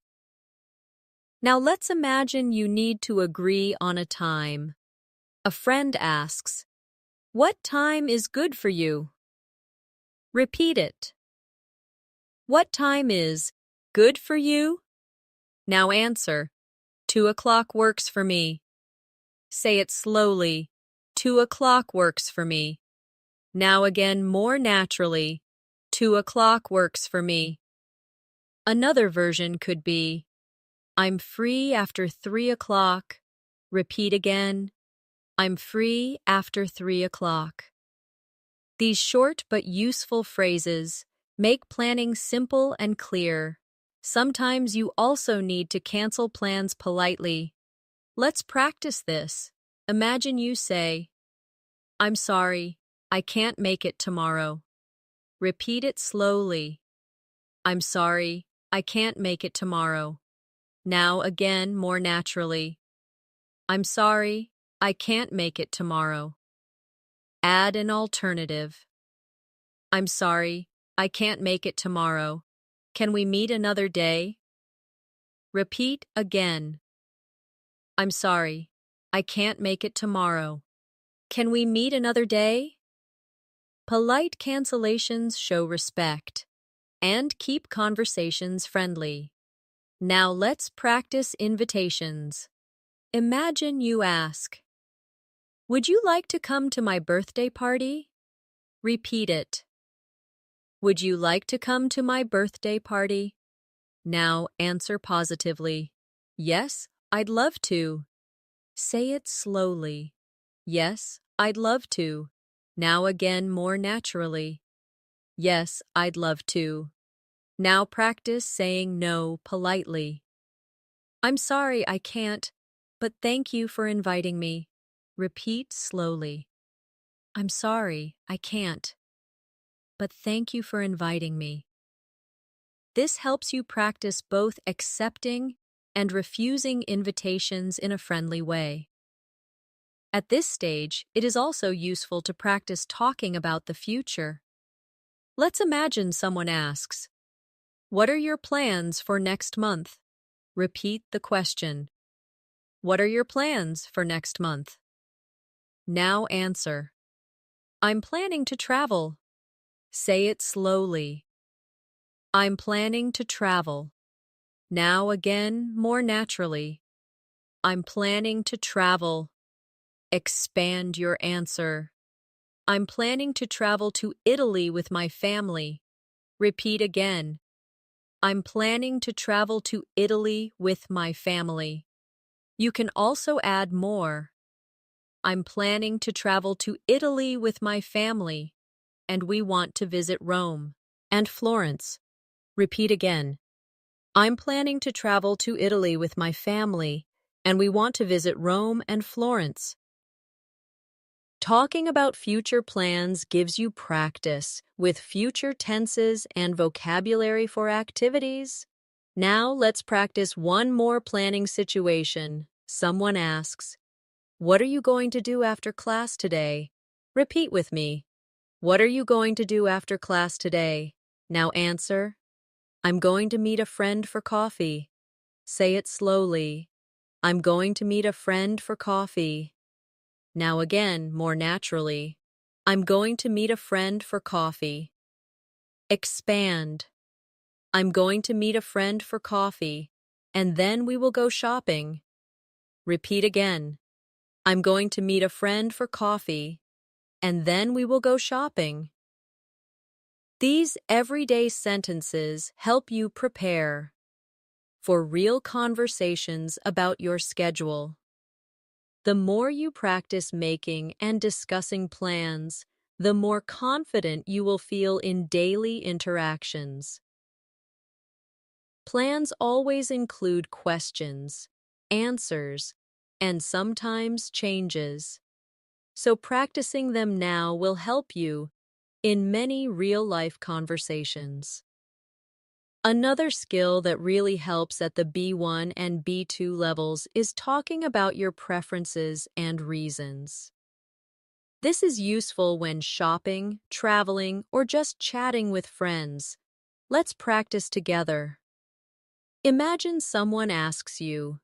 Now let's imagine you need to agree on a time. A friend asks, "What time is good for you?" Repeat it. What time is good for you? Now answer, 2 o'clock works for me. Say it slowly. 2 o'clock works for me. Now again more naturally. 2 o'clock works for me. Another version could be, I'm free after 3 o'clock. Repeat again. I'm free after 3 o'clock. These short but useful phrases make planning simple and clear. Sometimes you also need to cancel plans politely. Let's practice this. Imagine you say, "I'm sorry, I can't make it tomorrow." Repeat it slowly. "I'm sorry, I can't make it tomorrow." Now again more naturally. "I'm sorry, I can't make it tomorrow." Add an alternative. "I'm sorry, I can't make it tomorrow. Can we meet another day?" Repeat again. "I'm sorry, I can't make it tomorrow. Can we meet another day?" Polite cancellations show respect and keep conversations friendly. Now let's practice invitations. Imagine you ask, "Would you like to come to my birthday party?" Repeat it. "Would you like to come to my birthday party?" Now answer positively. "Yes, I'd love to." Say it slowly. "Yes, I'd love to." Now again more naturally. "Yes, I'd love to." Now practice saying no politely. "I'm sorry I can't, but thank you for inviting me." Repeat slowly. "I'm sorry I can't, but thank you for inviting me." This helps you practice both accepting and refusing invitations in a friendly way. At this stage, it is also useful to practice talking about the future. Let's imagine someone asks, "What are your plans for next month?" Repeat the question. What are your plans for next month? Now answer. I'm planning to travel. Say it slowly. I'm planning to travel. Now again, more naturally. I'm planning to travel. Expand your answer. I'm planning to travel to Italy with my family. Repeat again. I'm planning to travel to Italy with my family. You can also add more. I'm planning to travel to Italy with my family, and we want to visit Rome and Florence. Repeat again. I'm planning to travel to Italy with my family, and we want to visit Rome and Florence. Talking about future plans gives you practice with future tenses and vocabulary for activities. Now let's practice one more planning situation. Someone asks, "What are you going to do after class today?" Repeat with me. What are you going to do after class today? Now answer. I'm going to meet a friend for coffee. Say it slowly. I'm going to meet a friend for coffee. Now again, more naturally. I'm going to meet a friend for coffee. Expand. I'm going to meet a friend for coffee, and then we will go shopping. Repeat again. I'm going to meet a friend for coffee, and then we will go shopping. These everyday sentences help you prepare for real conversations about your schedule. The more you practice making and discussing plans, the more confident you will feel in daily interactions. Plans always include questions, answers, and sometimes changes. So practicing them now will help you in many real-life conversations. Another skill that really helps at the B1 and B2 levels is talking about your preferences and reasons. This is useful when shopping, traveling, or just chatting with friends. Let's practice together. Imagine someone asks you,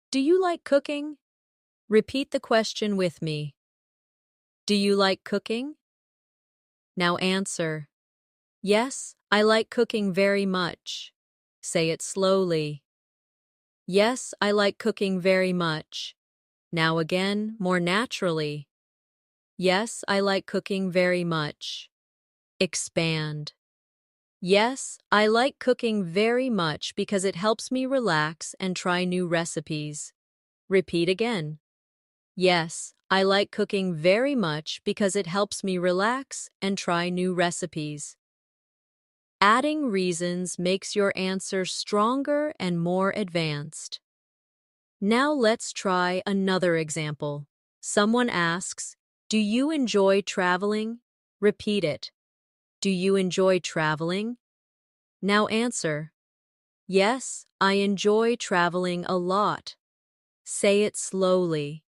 "Do you like cooking?" Repeat the question with me. Do you like cooking? Now answer. Yes, I like cooking very much. Say it slowly. Yes, I like cooking very much. Now again, more naturally. Yes, I like cooking very much. Expand. Yes, I like cooking very much because it helps me relax and try new recipes. Repeat again. Yes, I like cooking very much because it helps me relax and try new recipes. Adding reasons makes your answer stronger and more advanced. Now let's try another example. Someone asks, "Do you enjoy traveling?" Repeat it. Do you enjoy traveling? Now answer. Yes, I enjoy traveling a lot. Say it slowly.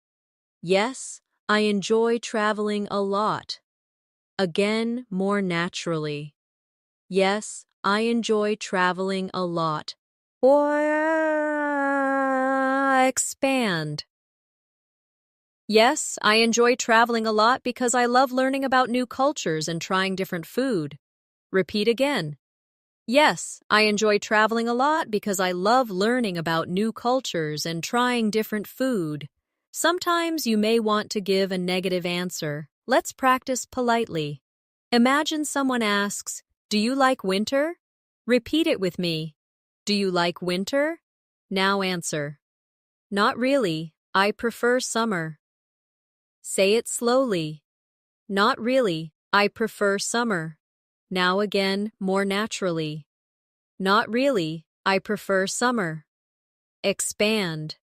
Yes, I enjoy traveling a lot. Again, more naturally. Yes, I enjoy traveling a lot. Or expand. Yes, I enjoy traveling a lot because I love learning about new cultures and trying different food. Repeat again. Yes, I enjoy traveling a lot because I love learning about new cultures and trying different food. Sometimes you may want to give a negative answer. Let's practice politely. Imagine someone asks, "Do you like winter?" Repeat it with me. Do you like winter? Now answer. Not really. I prefer summer. Say it slowly. Not really. I prefer summer. Now again, more naturally. Not really. I prefer summer. Expand.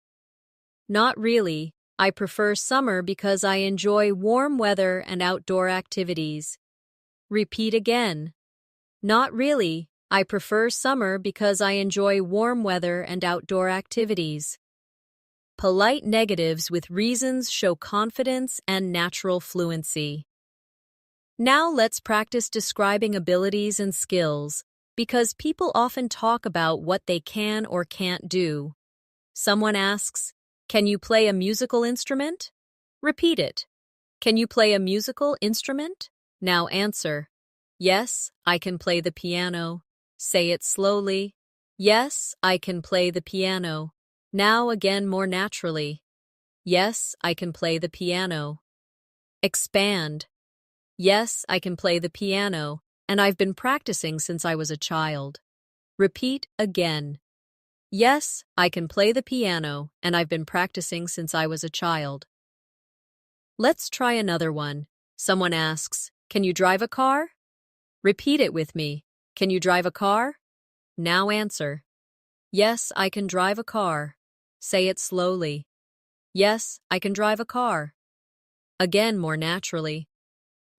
Not really. I prefer summer because I enjoy warm weather and outdoor activities. Repeat again. Not really. I prefer summer because I enjoy warm weather and outdoor activities. Polite negatives with reasons show confidence and natural fluency. Now let's practice describing abilities and skills, because people often talk about what they can or can't do. Someone asks, "Can you play a musical instrument?" Repeat it. Can you play a musical instrument? Now answer. Yes, I can play the piano. Say it slowly. Yes, I can play the piano. Now again more naturally. Yes, I can play the piano. Expand. Yes, I can play the piano, and I've been practicing since I was a child. Repeat again. Yes, I can play the piano, and I've been practicing since I was a child. Let's try another one. Someone asks, "Can you drive a car?" Repeat it with me. Can you drive a car? Now answer. Yes, I can drive a car. Say it slowly. Yes, I can drive a car. Again more naturally.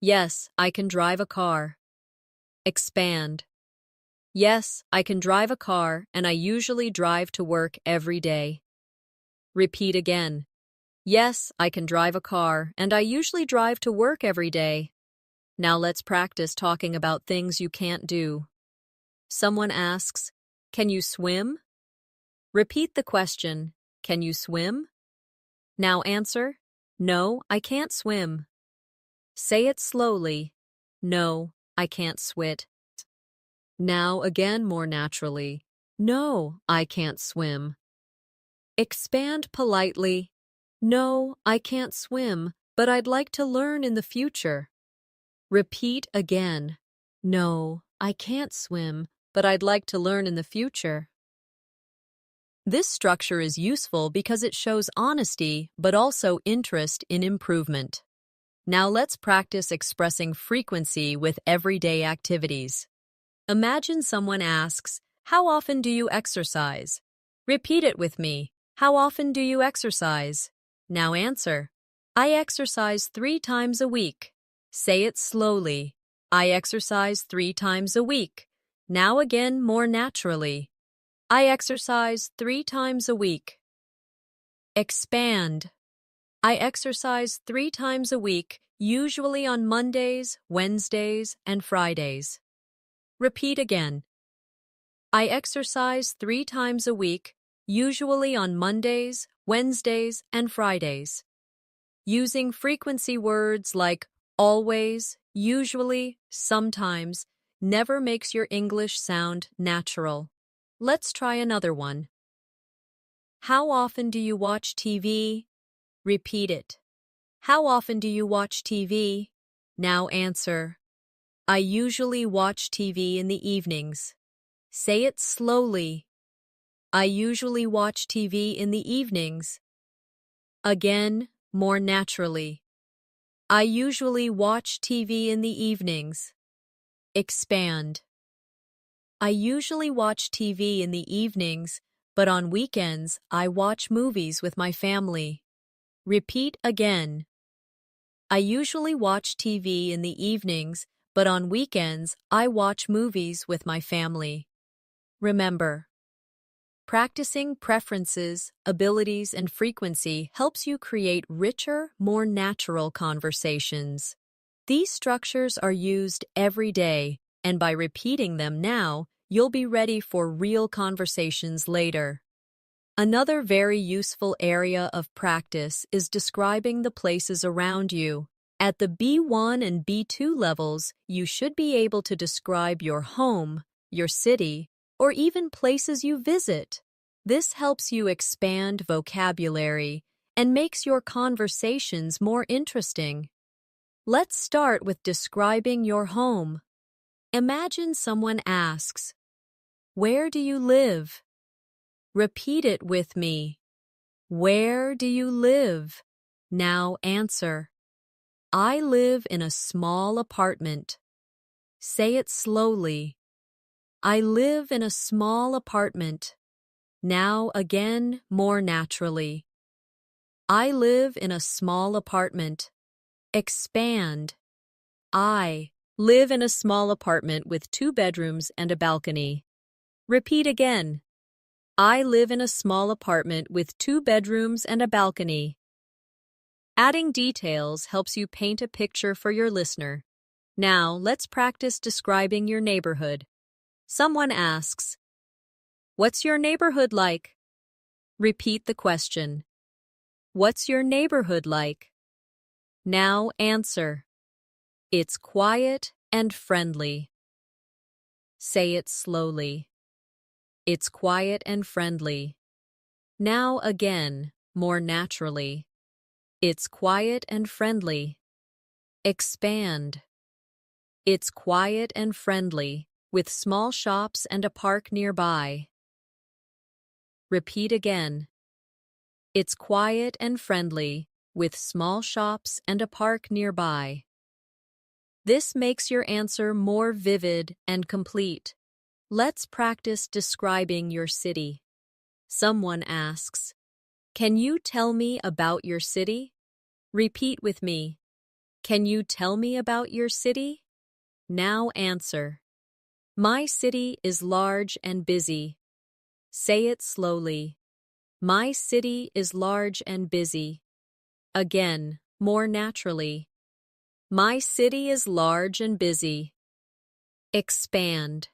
Yes, I can drive a car. Expand. Yes, I can drive a car, and I usually drive to work every day. Repeat again. Yes, I can drive a car, and I usually drive to work every day. Now let's practice talking about things you can't do. Someone asks, "Can you swim?" Repeat the question, "Can you swim?" Now answer, "No, I can't swim." Say it slowly. No, I can't swim. Now again more naturally. No, I can't swim. Expand politely. No, I can't swim, but I'd like to learn in the future. Repeat again. No, I can't swim, but I'd like to learn in the future. This structure is useful because it shows honesty, but also interest in improvement. Now let's practice expressing frequency with everyday activities. Imagine someone asks, "How often do you exercise?" Repeat it with me. How often do you exercise? Now answer. I exercise 3 times a week. Say it slowly. I exercise 3 times a week. Now again more naturally. I exercise 3 times a week. Expand. I exercise 3 times a week, usually on Mondays, Wednesdays, and Fridays. Repeat again. I exercise 3 times a week, usually on Mondays, Wednesdays, and Fridays. Using frequency words like always, usually, sometimes, never makes your English sound natural. Let's try another one. How often do you watch TV? Repeat it. How often do you watch TV? Now answer. I usually watch TV in the evenings. Say it slowly. I usually watch TV in the evenings. Again, more naturally. I usually watch TV in the evenings. Expand. I usually watch TV in the evenings, but on weekends I watch movies with my family. Repeat again. I usually watch TV in the evenings, but on weekends I watch movies with my family. Remember, practicing preferences, abilities, and frequency helps you create richer, more natural conversations. These structures are used every day, and by repeating them now, you'll be ready for real conversations later. Another very useful area of practice is describing the places around you. At the B1 and B2 levels, you should be able to describe your home, your city, or even places you visit. This helps you expand vocabulary and makes your conversations more interesting. Let's start with describing your home. Imagine someone asks, "Where do you live?" Repeat it with me. Where do you live? Now answer. I live in a small apartment. Say it slowly. I live in a small apartment. Now again more naturally. I live in a small apartment. Expand. I live in a small apartment with 2 bedrooms and a balcony. Repeat again. I live in a small apartment with 2 bedrooms and a balcony. Adding details helps you paint a picture for your listener. Now, let's practice describing your neighborhood. Someone asks, "What's your neighborhood like?" Repeat the question. What's your neighborhood like? Now answer. It's quiet and friendly. Say it slowly. It's quiet and friendly. Now again, more naturally. It's quiet and friendly. Expand. It's quiet and friendly, with small shops and a park nearby. Repeat again. It's quiet and friendly, with small shops and a park nearby. This makes your answer more vivid and complete. Let's practice describing your city. Someone asks, "Can you tell me about your city?" Repeat with me. Can you tell me about your city? Now answer. My city is large and busy. Say it slowly. My city is large and busy. Again, more naturally. My city is large and busy. Expand.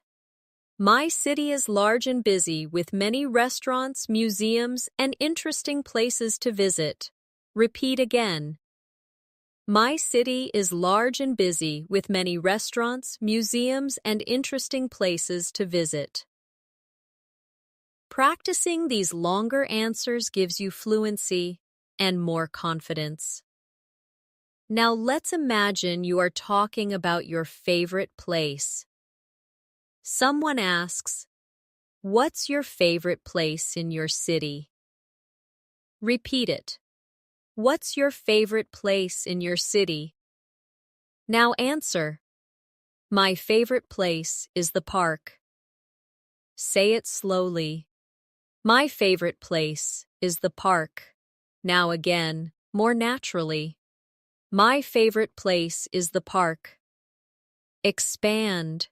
My city is large and busy with many restaurants, museums, and interesting places to visit. Repeat again. My city is large and busy with many restaurants, museums, and interesting places to visit. Practicing these longer answers gives you fluency and more confidence. Now let's imagine you are talking about your favorite place. Someone asks, "What's your favorite place in your city?" Repeat it. What's your favorite place in your city? Now answer. My favorite place is the park. Say it slowly. My favorite place is the park. Now again, more naturally. My favorite place is the park. Expand.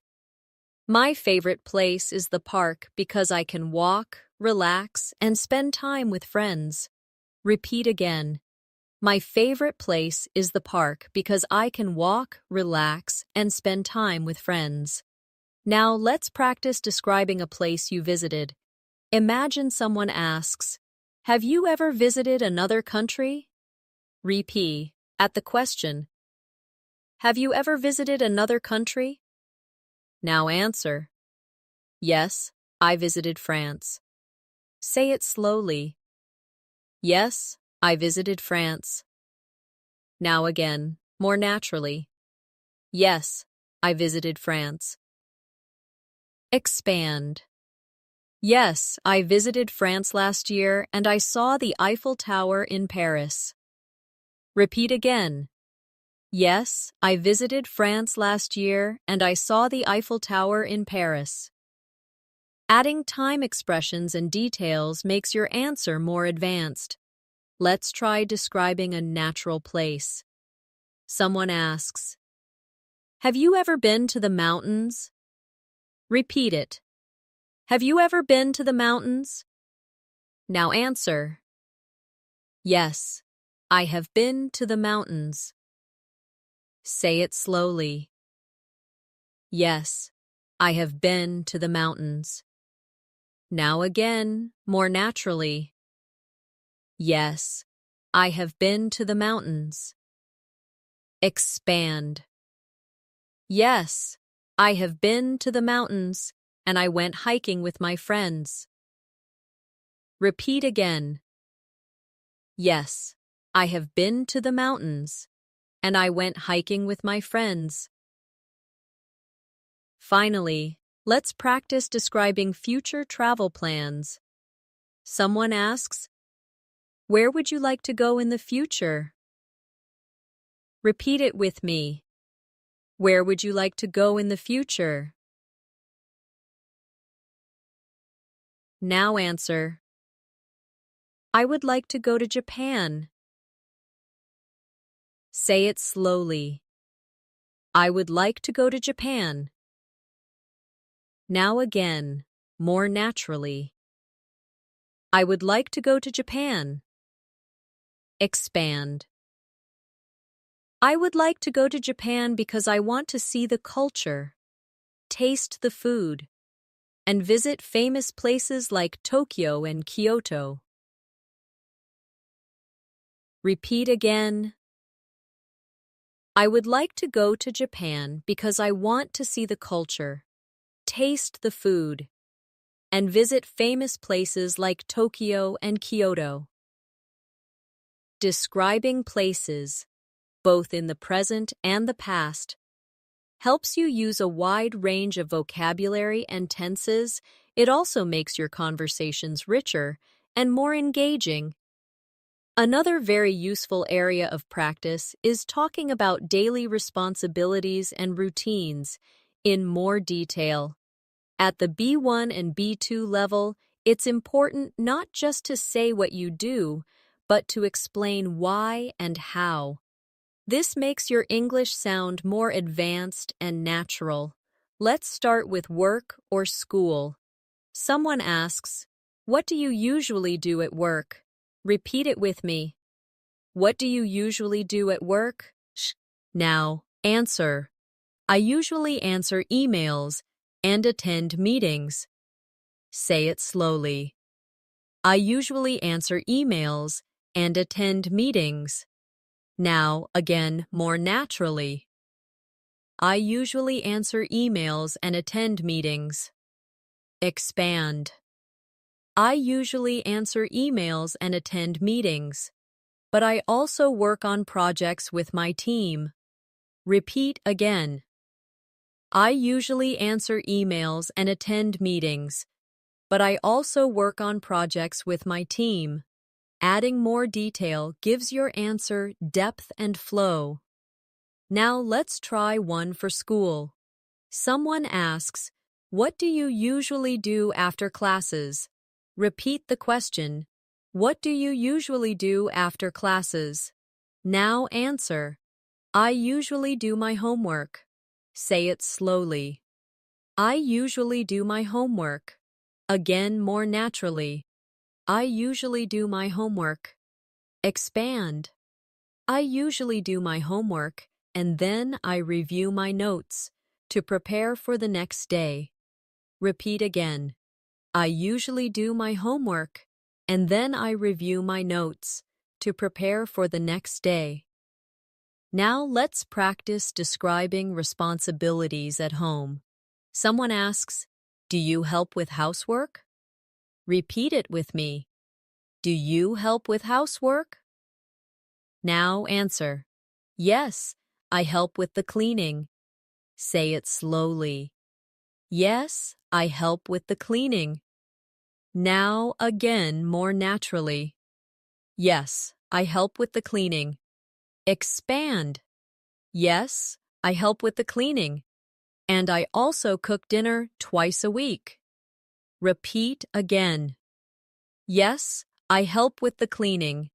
My favorite place is the park because I can walk, relax, and spend time with friends. Repeat again. My favorite place is the park because I can walk, relax, and spend time with friends. Now let's practice describing a place you visited. Imagine someone asks, "Have you ever visited another country?" Repeat at the question. Have you ever visited another country? Now answer. Yes, I visited France. Say it slowly. Yes, I visited France. Now again, more naturally. Yes, I visited France. Expand. Yes, I visited France last year and I saw the Eiffel Tower in Paris. Repeat again. Yes, I visited France last year and I saw the Eiffel Tower in Paris. Adding time expressions and details makes your answer more advanced. Let's try describing a natural place. Someone asks, "Have you ever been to the mountains?" Repeat it. Have you ever been to the mountains? Now answer. Yes, I have been to the mountains. Say it slowly. Yes, I have been to the mountains. Now again, more naturally. Yes, I have been to the mountains. Expand. Yes, I have been to the mountains and I went hiking with my friends. Repeat again. Yes, I have been to the mountains and I went hiking with my friends. Finally, let's practice describing future travel plans. Someone asks, "Where would you like to go in the future?" Repeat it with me. Where would you like to go in the future? Now answer. I would like to go to Japan. Say it slowly. I would like to go to Japan. Now again, more naturally. I would like to go to Japan. Expand. I would like to go to Japan because I want to see the culture, taste the food, and visit famous places like Tokyo and Kyoto. Repeat again. I would like to go to Japan because I want to see the culture, taste the food, and visit famous places like Tokyo and Kyoto. Describing places, both in the present and the past, helps you use a wide range of vocabulary and tenses. It also makes your conversations richer and more engaging. Another very useful area of practice is talking about daily responsibilities and routines in more detail. At the B1 and B2 level, it's important not just to say what you do, but to explain why and how. This makes your English sound more advanced and natural. Let's start with work or school. Someone asks, "What do you usually do at work?" Repeat it with me. What do you usually do at work? Now, answer. I usually answer emails and attend meetings. Say it slowly. I usually answer emails and attend meetings. Now, again, more naturally. I usually answer emails and attend meetings. Expand. I usually answer emails and attend meetings, but I also work on projects with my team. Repeat again. I usually answer emails and attend meetings, but I also work on projects with my team. Adding more detail gives your answer depth and flow. Now let's try one for school. Someone asks, "What do you usually do after classes?" Repeat the question. What do you usually do after classes? Now answer. I usually do my homework. Say it slowly. I usually do my homework. Again, more naturally. I usually do my homework. Expand. I usually do my homework, and then I review my notes to prepare for the next day. Repeat again. I usually do my homework, and then I review my notes to prepare for the next day. Now let's practice describing responsibilities at home. Someone asks, "Do you help with housework?" Repeat it with me. Do you help with housework? Now answer. Yes, I help with the cleaning. Say it slowly. Yes, I help with the cleaning. Now again, more naturally. Yes, I help with the cleaning. Expand. Yes, I help with the cleaning. And I also cook dinner twice a week. Repeat again. Yes, I help with the cleaning.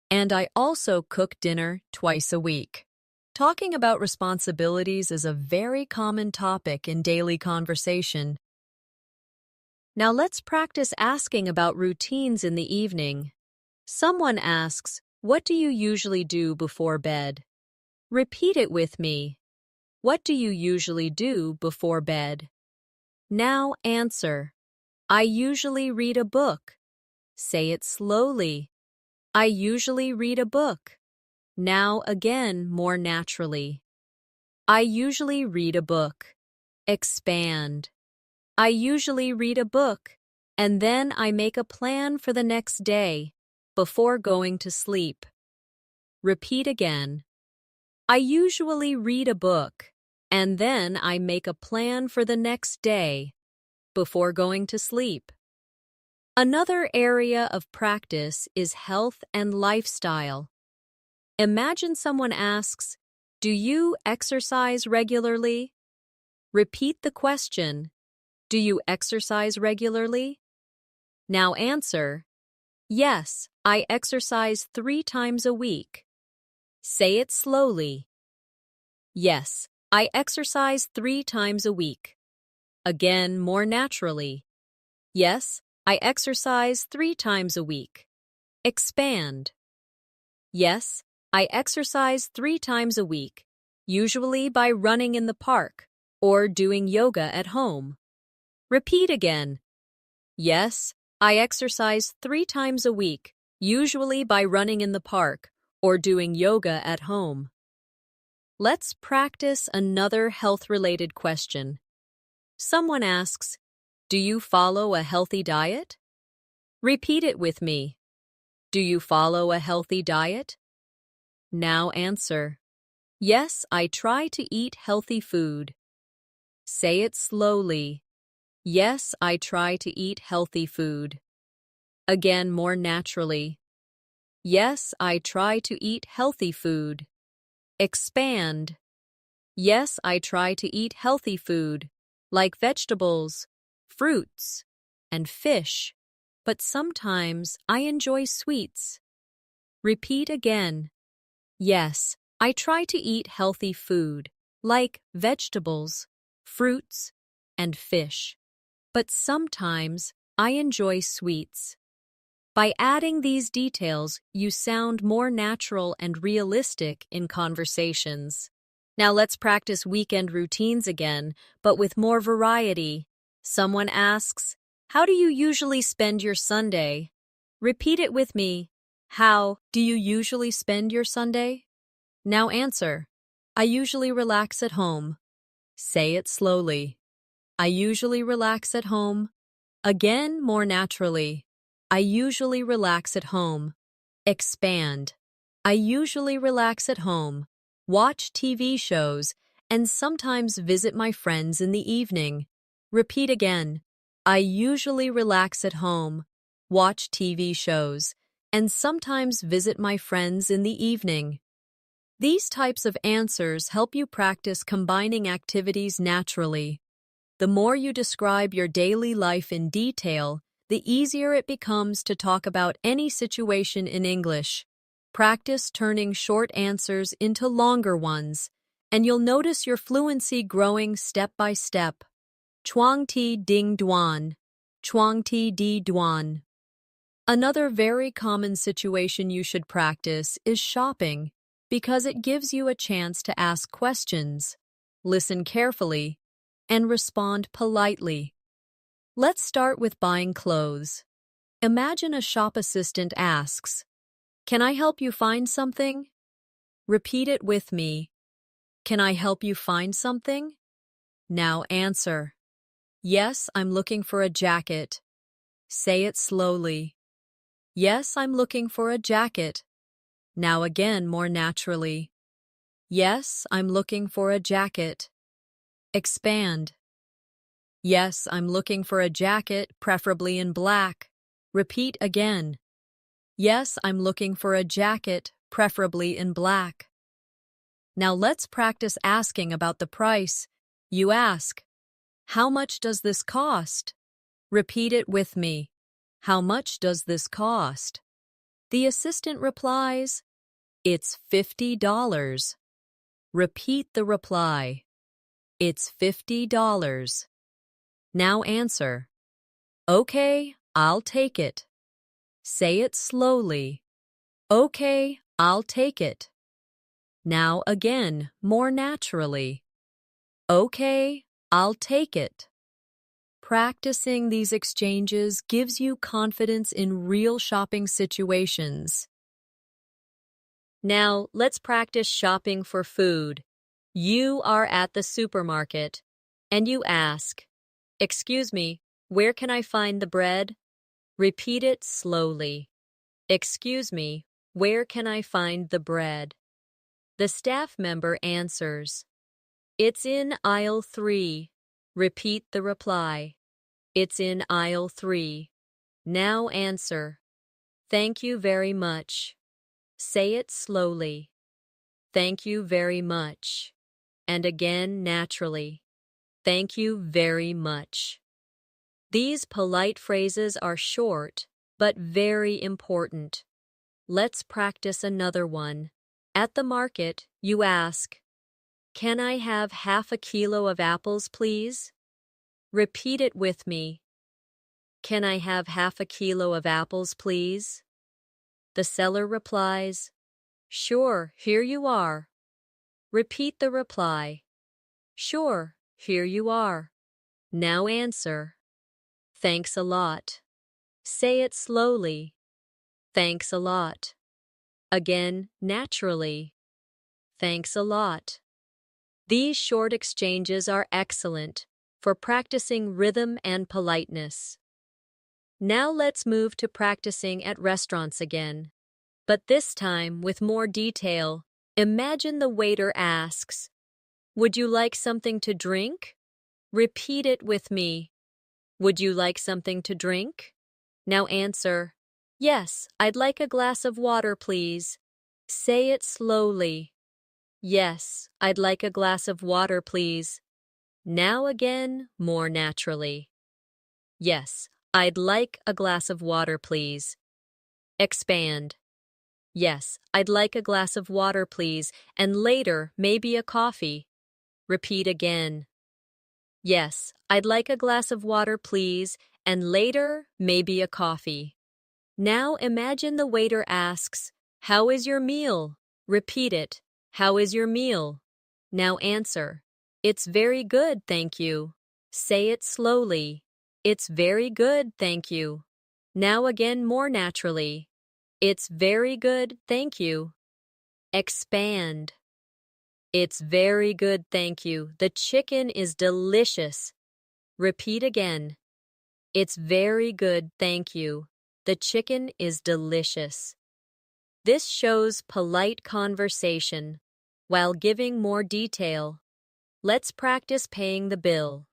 And I also cook dinner twice a week. Talking about responsibilities is a very common topic in daily conversation. Now let's practice asking about routines in the evening. Someone asks, "What do you usually do before bed?" Repeat it with me. What do you usually do before bed? Now answer. I usually read a book. Say it slowly. I usually read a book. Now again, more naturally. I usually read a book. Expand. I usually read a book, and then I make a plan for the next day before going to sleep. Repeat again. I usually read a book, and then I make a plan for the next day before going to sleep. Another area of practice is health and lifestyle. Imagine someone asks, "Do you exercise regularly?" Repeat the question. Do you exercise regularly? Now answer. Yes, I exercise 3 times a week. Say it slowly. Yes, I exercise 3 times a week. Again, more naturally. Yes, I exercise 3 times a week. Expand. Yes, I exercise 3 times a week, usually by running in the park or doing yoga at home. Repeat again. Yes, I exercise 3 times a week, usually by running in the park or doing yoga at home. Let's practice another health-related question. Someone asks, "Do you follow a healthy diet?" Repeat it with me. Do you follow a healthy diet? Now answer. Yes, I try to eat healthy food. Say it slowly. Yes, I try to eat healthy food. Again, more naturally. Yes, I try to eat healthy food. Expand. Yes, I try to eat healthy food, like vegetables, fruits, and fish, but sometimes I enjoy sweets. Repeat again. Yes, I try to eat healthy food, like vegetables, fruits, and fish, but sometimes I enjoy sweets. By adding these details, you sound more natural and realistic in conversations. Now let's practice weekend routines again, but with more variety. Someone asks, "How do you usually spend your Sunday?" Repeat it with me. How do you usually spend your Sunday? Now answer. I usually relax at home. Say it slowly. I usually relax at home. Again, more naturally. I usually relax at home. Expand. I usually relax at home, watch TV shows, and sometimes visit my friends in the evening. Repeat again. I usually relax at home, watch TV shows, and sometimes visit my friends in the evening. These types of answers help you practice combining activities naturally. The more you describe your daily life in detail, the easier it becomes to talk about any situation in English. Practice turning short answers into longer ones, and you'll notice your fluency growing step by step. Chuang ti ding duan. Chuang ti di duan. Another very common situation you should practice is shopping, because it gives you a chance to ask questions, listen carefully, and respond politely. Let's start with buying clothes. Imagine a shop assistant asks, "Can I help you find something?" Repeat it with me. Can I help you find something? Now answer. Yes, I'm looking for a jacket. Say it slowly. Yes, I'm looking for a jacket. Now again, more naturally. Yes, I'm looking for a jacket. Expand. Yes, I'm looking for a jacket, preferably in black. Repeat again. Yes, I'm looking for a jacket, preferably in black. Now let's practice asking about the price. You ask, "How much does this cost?" Repeat it with me. How much does this cost? The assistant replies, "It's $50. Repeat the reply. It's $50. Now answer. Okay, I'll take it. Say it slowly. Okay, I'll take it. Now again, more naturally. Okay, I'll take it. Practicing these exchanges gives you confidence in real shopping situations. Now, let's practice shopping for food. You are at the supermarket, and you ask, "Excuse me, where can I find the bread?" Repeat it slowly. Excuse me, where can I find the bread? The staff member answers, "It's in aisle 3. Repeat the reply. It's in aisle 3. Now answer. Thank you very much. Say it slowly. Thank you very much. And again naturally. Thank you very much. These polite phrases are short, but very important. Let's practice another one. At the market, you ask, "Can I have half a kilo of apples, please?" Repeat it with me. Can I have half a kilo of apples, please? The seller replies, Sure, here you are. Repeat the reply. Sure, here you are. Now answer. Thanks a lot. Say it slowly. Thanks a lot. Again, naturally. Thanks a lot. These short exchanges are excellent for practicing rhythm and politeness. Now let's move to practicing at restaurants again. But this time with more detail. Imagine the waiter asks, "Would you like something to drink?" Repeat it with me. Would you like something to drink? Now answer, "Yes, I'd like a glass of water, please." Say it slowly. Yes, I'd like a glass of water, please. Now again, more naturally. Yes, I'd like a glass of water, please. Expand. Yes, I'd like a glass of water, please, and later, maybe a coffee. Repeat again. Yes, I'd like a glass of water, please, and later, maybe a coffee. Now imagine the waiter asks, "How is your meal?" Repeat it. How is your meal? Now answer. It's very good, thank you. Say it slowly. It's very good, thank you. Now again more naturally. It's very good, thank you. Expand. It's very good, thank you. The chicken is delicious. Repeat again. It's very good, thank you. The chicken is delicious. This shows polite conversation while giving more detail. Let's practice paying the bill.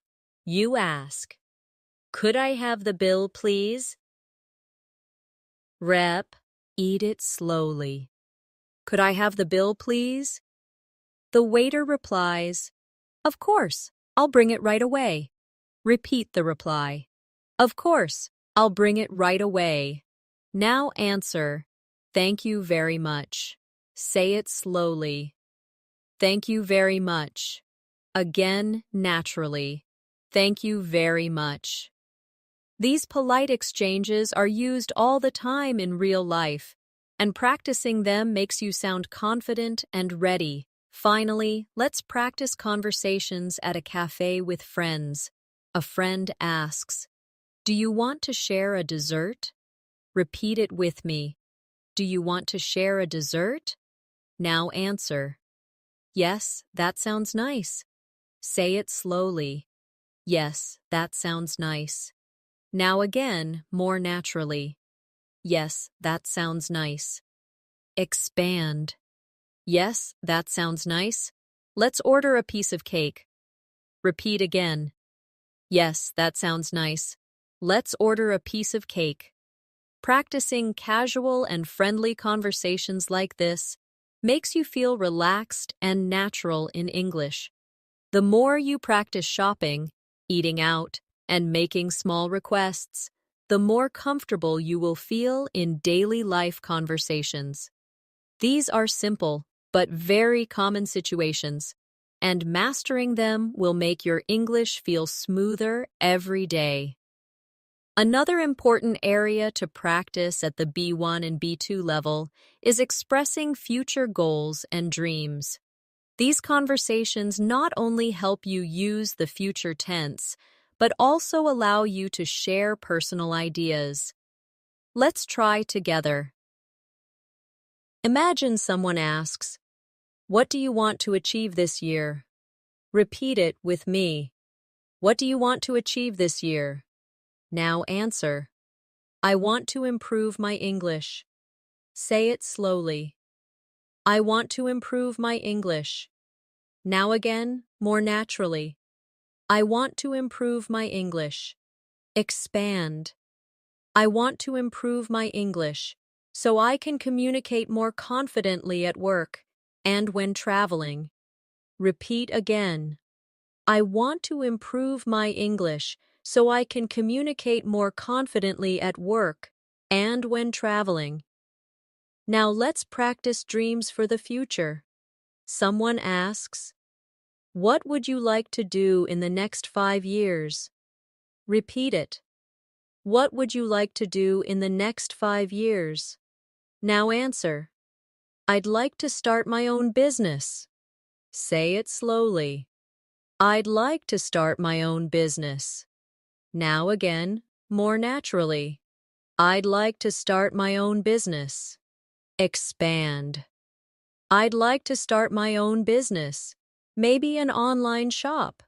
You ask, "Could I have the bill, please?" Rep, eat it slowly. "Could I have the bill, please?" The waiter replies, "Of course, I'll bring it right away." Repeat the reply. "Of course, I'll bring it right away." Now answer, "Thank you very much." Say it slowly. Thank you very much. Again, naturally. Thank you very much. These polite exchanges are used all the time in real life, and practicing them makes you sound confident and ready. Finally, let's practice conversations at a cafe with friends. A friend asks, "Do you want to share a dessert?" Repeat it with me. Do you want to share a dessert? Now answer. Yes, that sounds nice. Say it slowly. Yes, that sounds nice. Now again, more naturally. Yes, that sounds nice. Expand. Yes, that sounds nice. Let's order a piece of cake. Repeat again. Yes, that sounds nice. Let's order a piece of cake. Practicing casual and friendly conversations like this makes you feel relaxed and natural in English. The more you practice shopping, eating out, and making small requests, the more comfortable you will feel in daily life conversations. These are simple but very common situations, and mastering them will make your English feel smoother every day. Another important area to practice at the B1 and B2 level is expressing future goals and dreams. These conversations not only help you use the future tense, but also allow you to share personal ideas. Let's try together. Imagine someone asks, "What do you want to achieve this year?" Repeat it with me. What do you want to achieve this year? Now answer. I want to improve my English. Say it slowly. I want to improve my English. Now again, more naturally. I want to improve my English. Expand. I want to improve my English so I can communicate more confidently at work and when traveling. Repeat again. I want to improve my English so I can communicate more confidently at work and when traveling. Now let's practice dreams for the future. Someone asks, "What would you like to do in the next 5 years?" Repeat it. What would you like to do in the next 5 years? Now answer. I'd like to start my own business. Say it slowly. I'd like to start my own business. Now again, more naturally. I'd like to start my own business. Expand. I'd like to start my own business, maybe an online shop,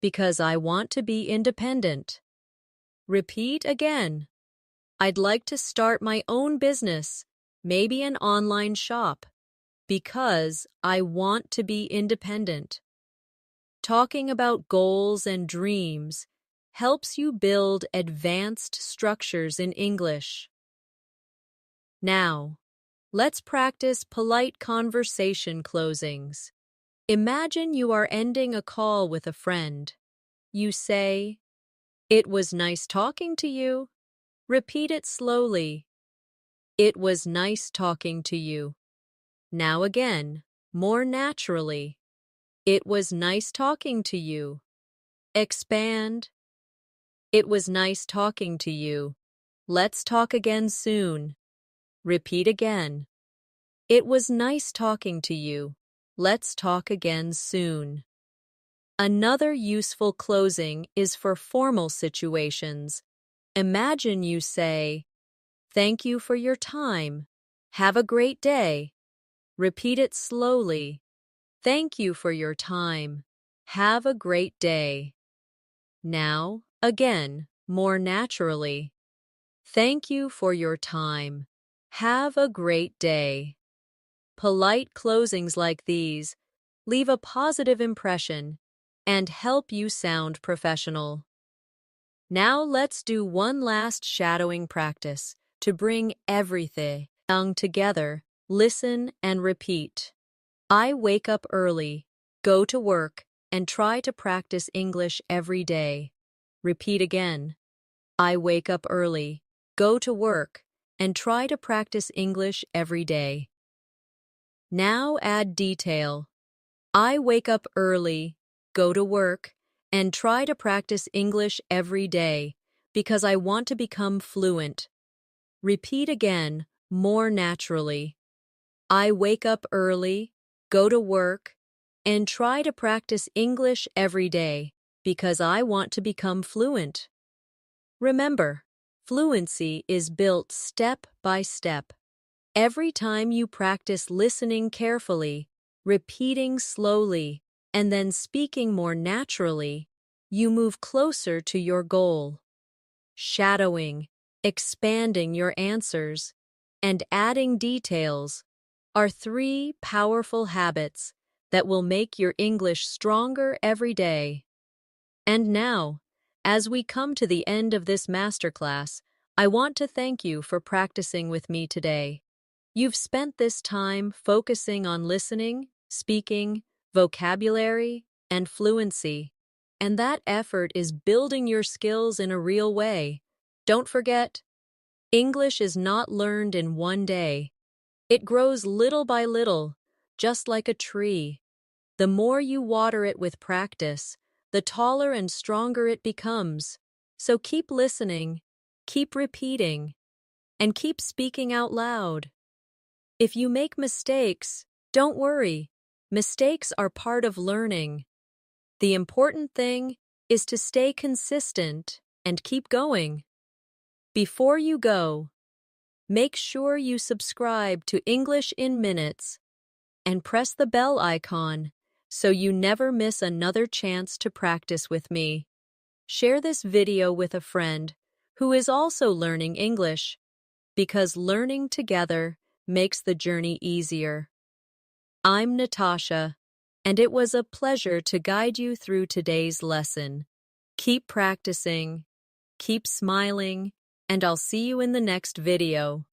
because I want to be independent. Repeat again. I'd like to start my own business, maybe an online shop, because I want to be independent. Talking about goals and dreams helps you build advanced structures in English. Now, let's practice polite conversation closings. Imagine you are ending a call with a friend. You say, "It was nice talking to you." Repeat it slowly. It was nice talking to you. Now again, more naturally. It was nice talking to you. Expand. It was nice talking to you. Let's talk again soon. Repeat again. It was nice talking to you. Let's talk again soon. Another useful closing is for formal situations. Imagine you say, "Thank you for your time. Have a great day." Repeat it slowly. Thank you for your time. Have a great day. Now, again, more naturally. Thank you for your time. Have a great day. Polite closings like these leave a positive impression and help you sound professional. Now let's do one last shadowing practice to bring everything together. Listen and repeat. I wake up early, go to work, and try to practice English every day. Repeat again. I wake up early, go to work, and try to practice English every day. Now add detail. I wake up early, go to work, and try to practice English every day because I want to become fluent. Repeat again, more naturally. I wake up early, go to work, and try to practice English every day because I want to become fluent. Remember, fluency is built step by step. Every time you practice listening carefully, repeating slowly, and then speaking more naturally, you move closer to your goal. Shadowing, expanding your answers, and adding details are three powerful habits that will make your English stronger every day. And now, as we come to the end of this masterclass, I want to thank you for practicing with me today. You've spent this time focusing on listening, speaking, vocabulary, and fluency, and that effort is building your skills in a real way. Don't forget, English is not learned in one day. It grows little by little, just like a tree. The more you water it with practice, the taller and stronger it becomes. So keep listening, keep repeating, and keep speaking out loud. If you make mistakes, don't worry. Mistakes are part of learning. The important thing is to stay consistent and keep going. Before you go, make sure you subscribe to English in Minutes and press the bell icon so you never miss another chance to practice with me. Share this video with a friend who is also learning English, because learning together makes the journey easier. I'm Natasha, and it was a pleasure to guide you through today's lesson. Keep practicing, keep smiling, and I'll see you in the next video.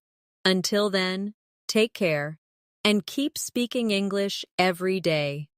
Until then, take care, and keep speaking English every day.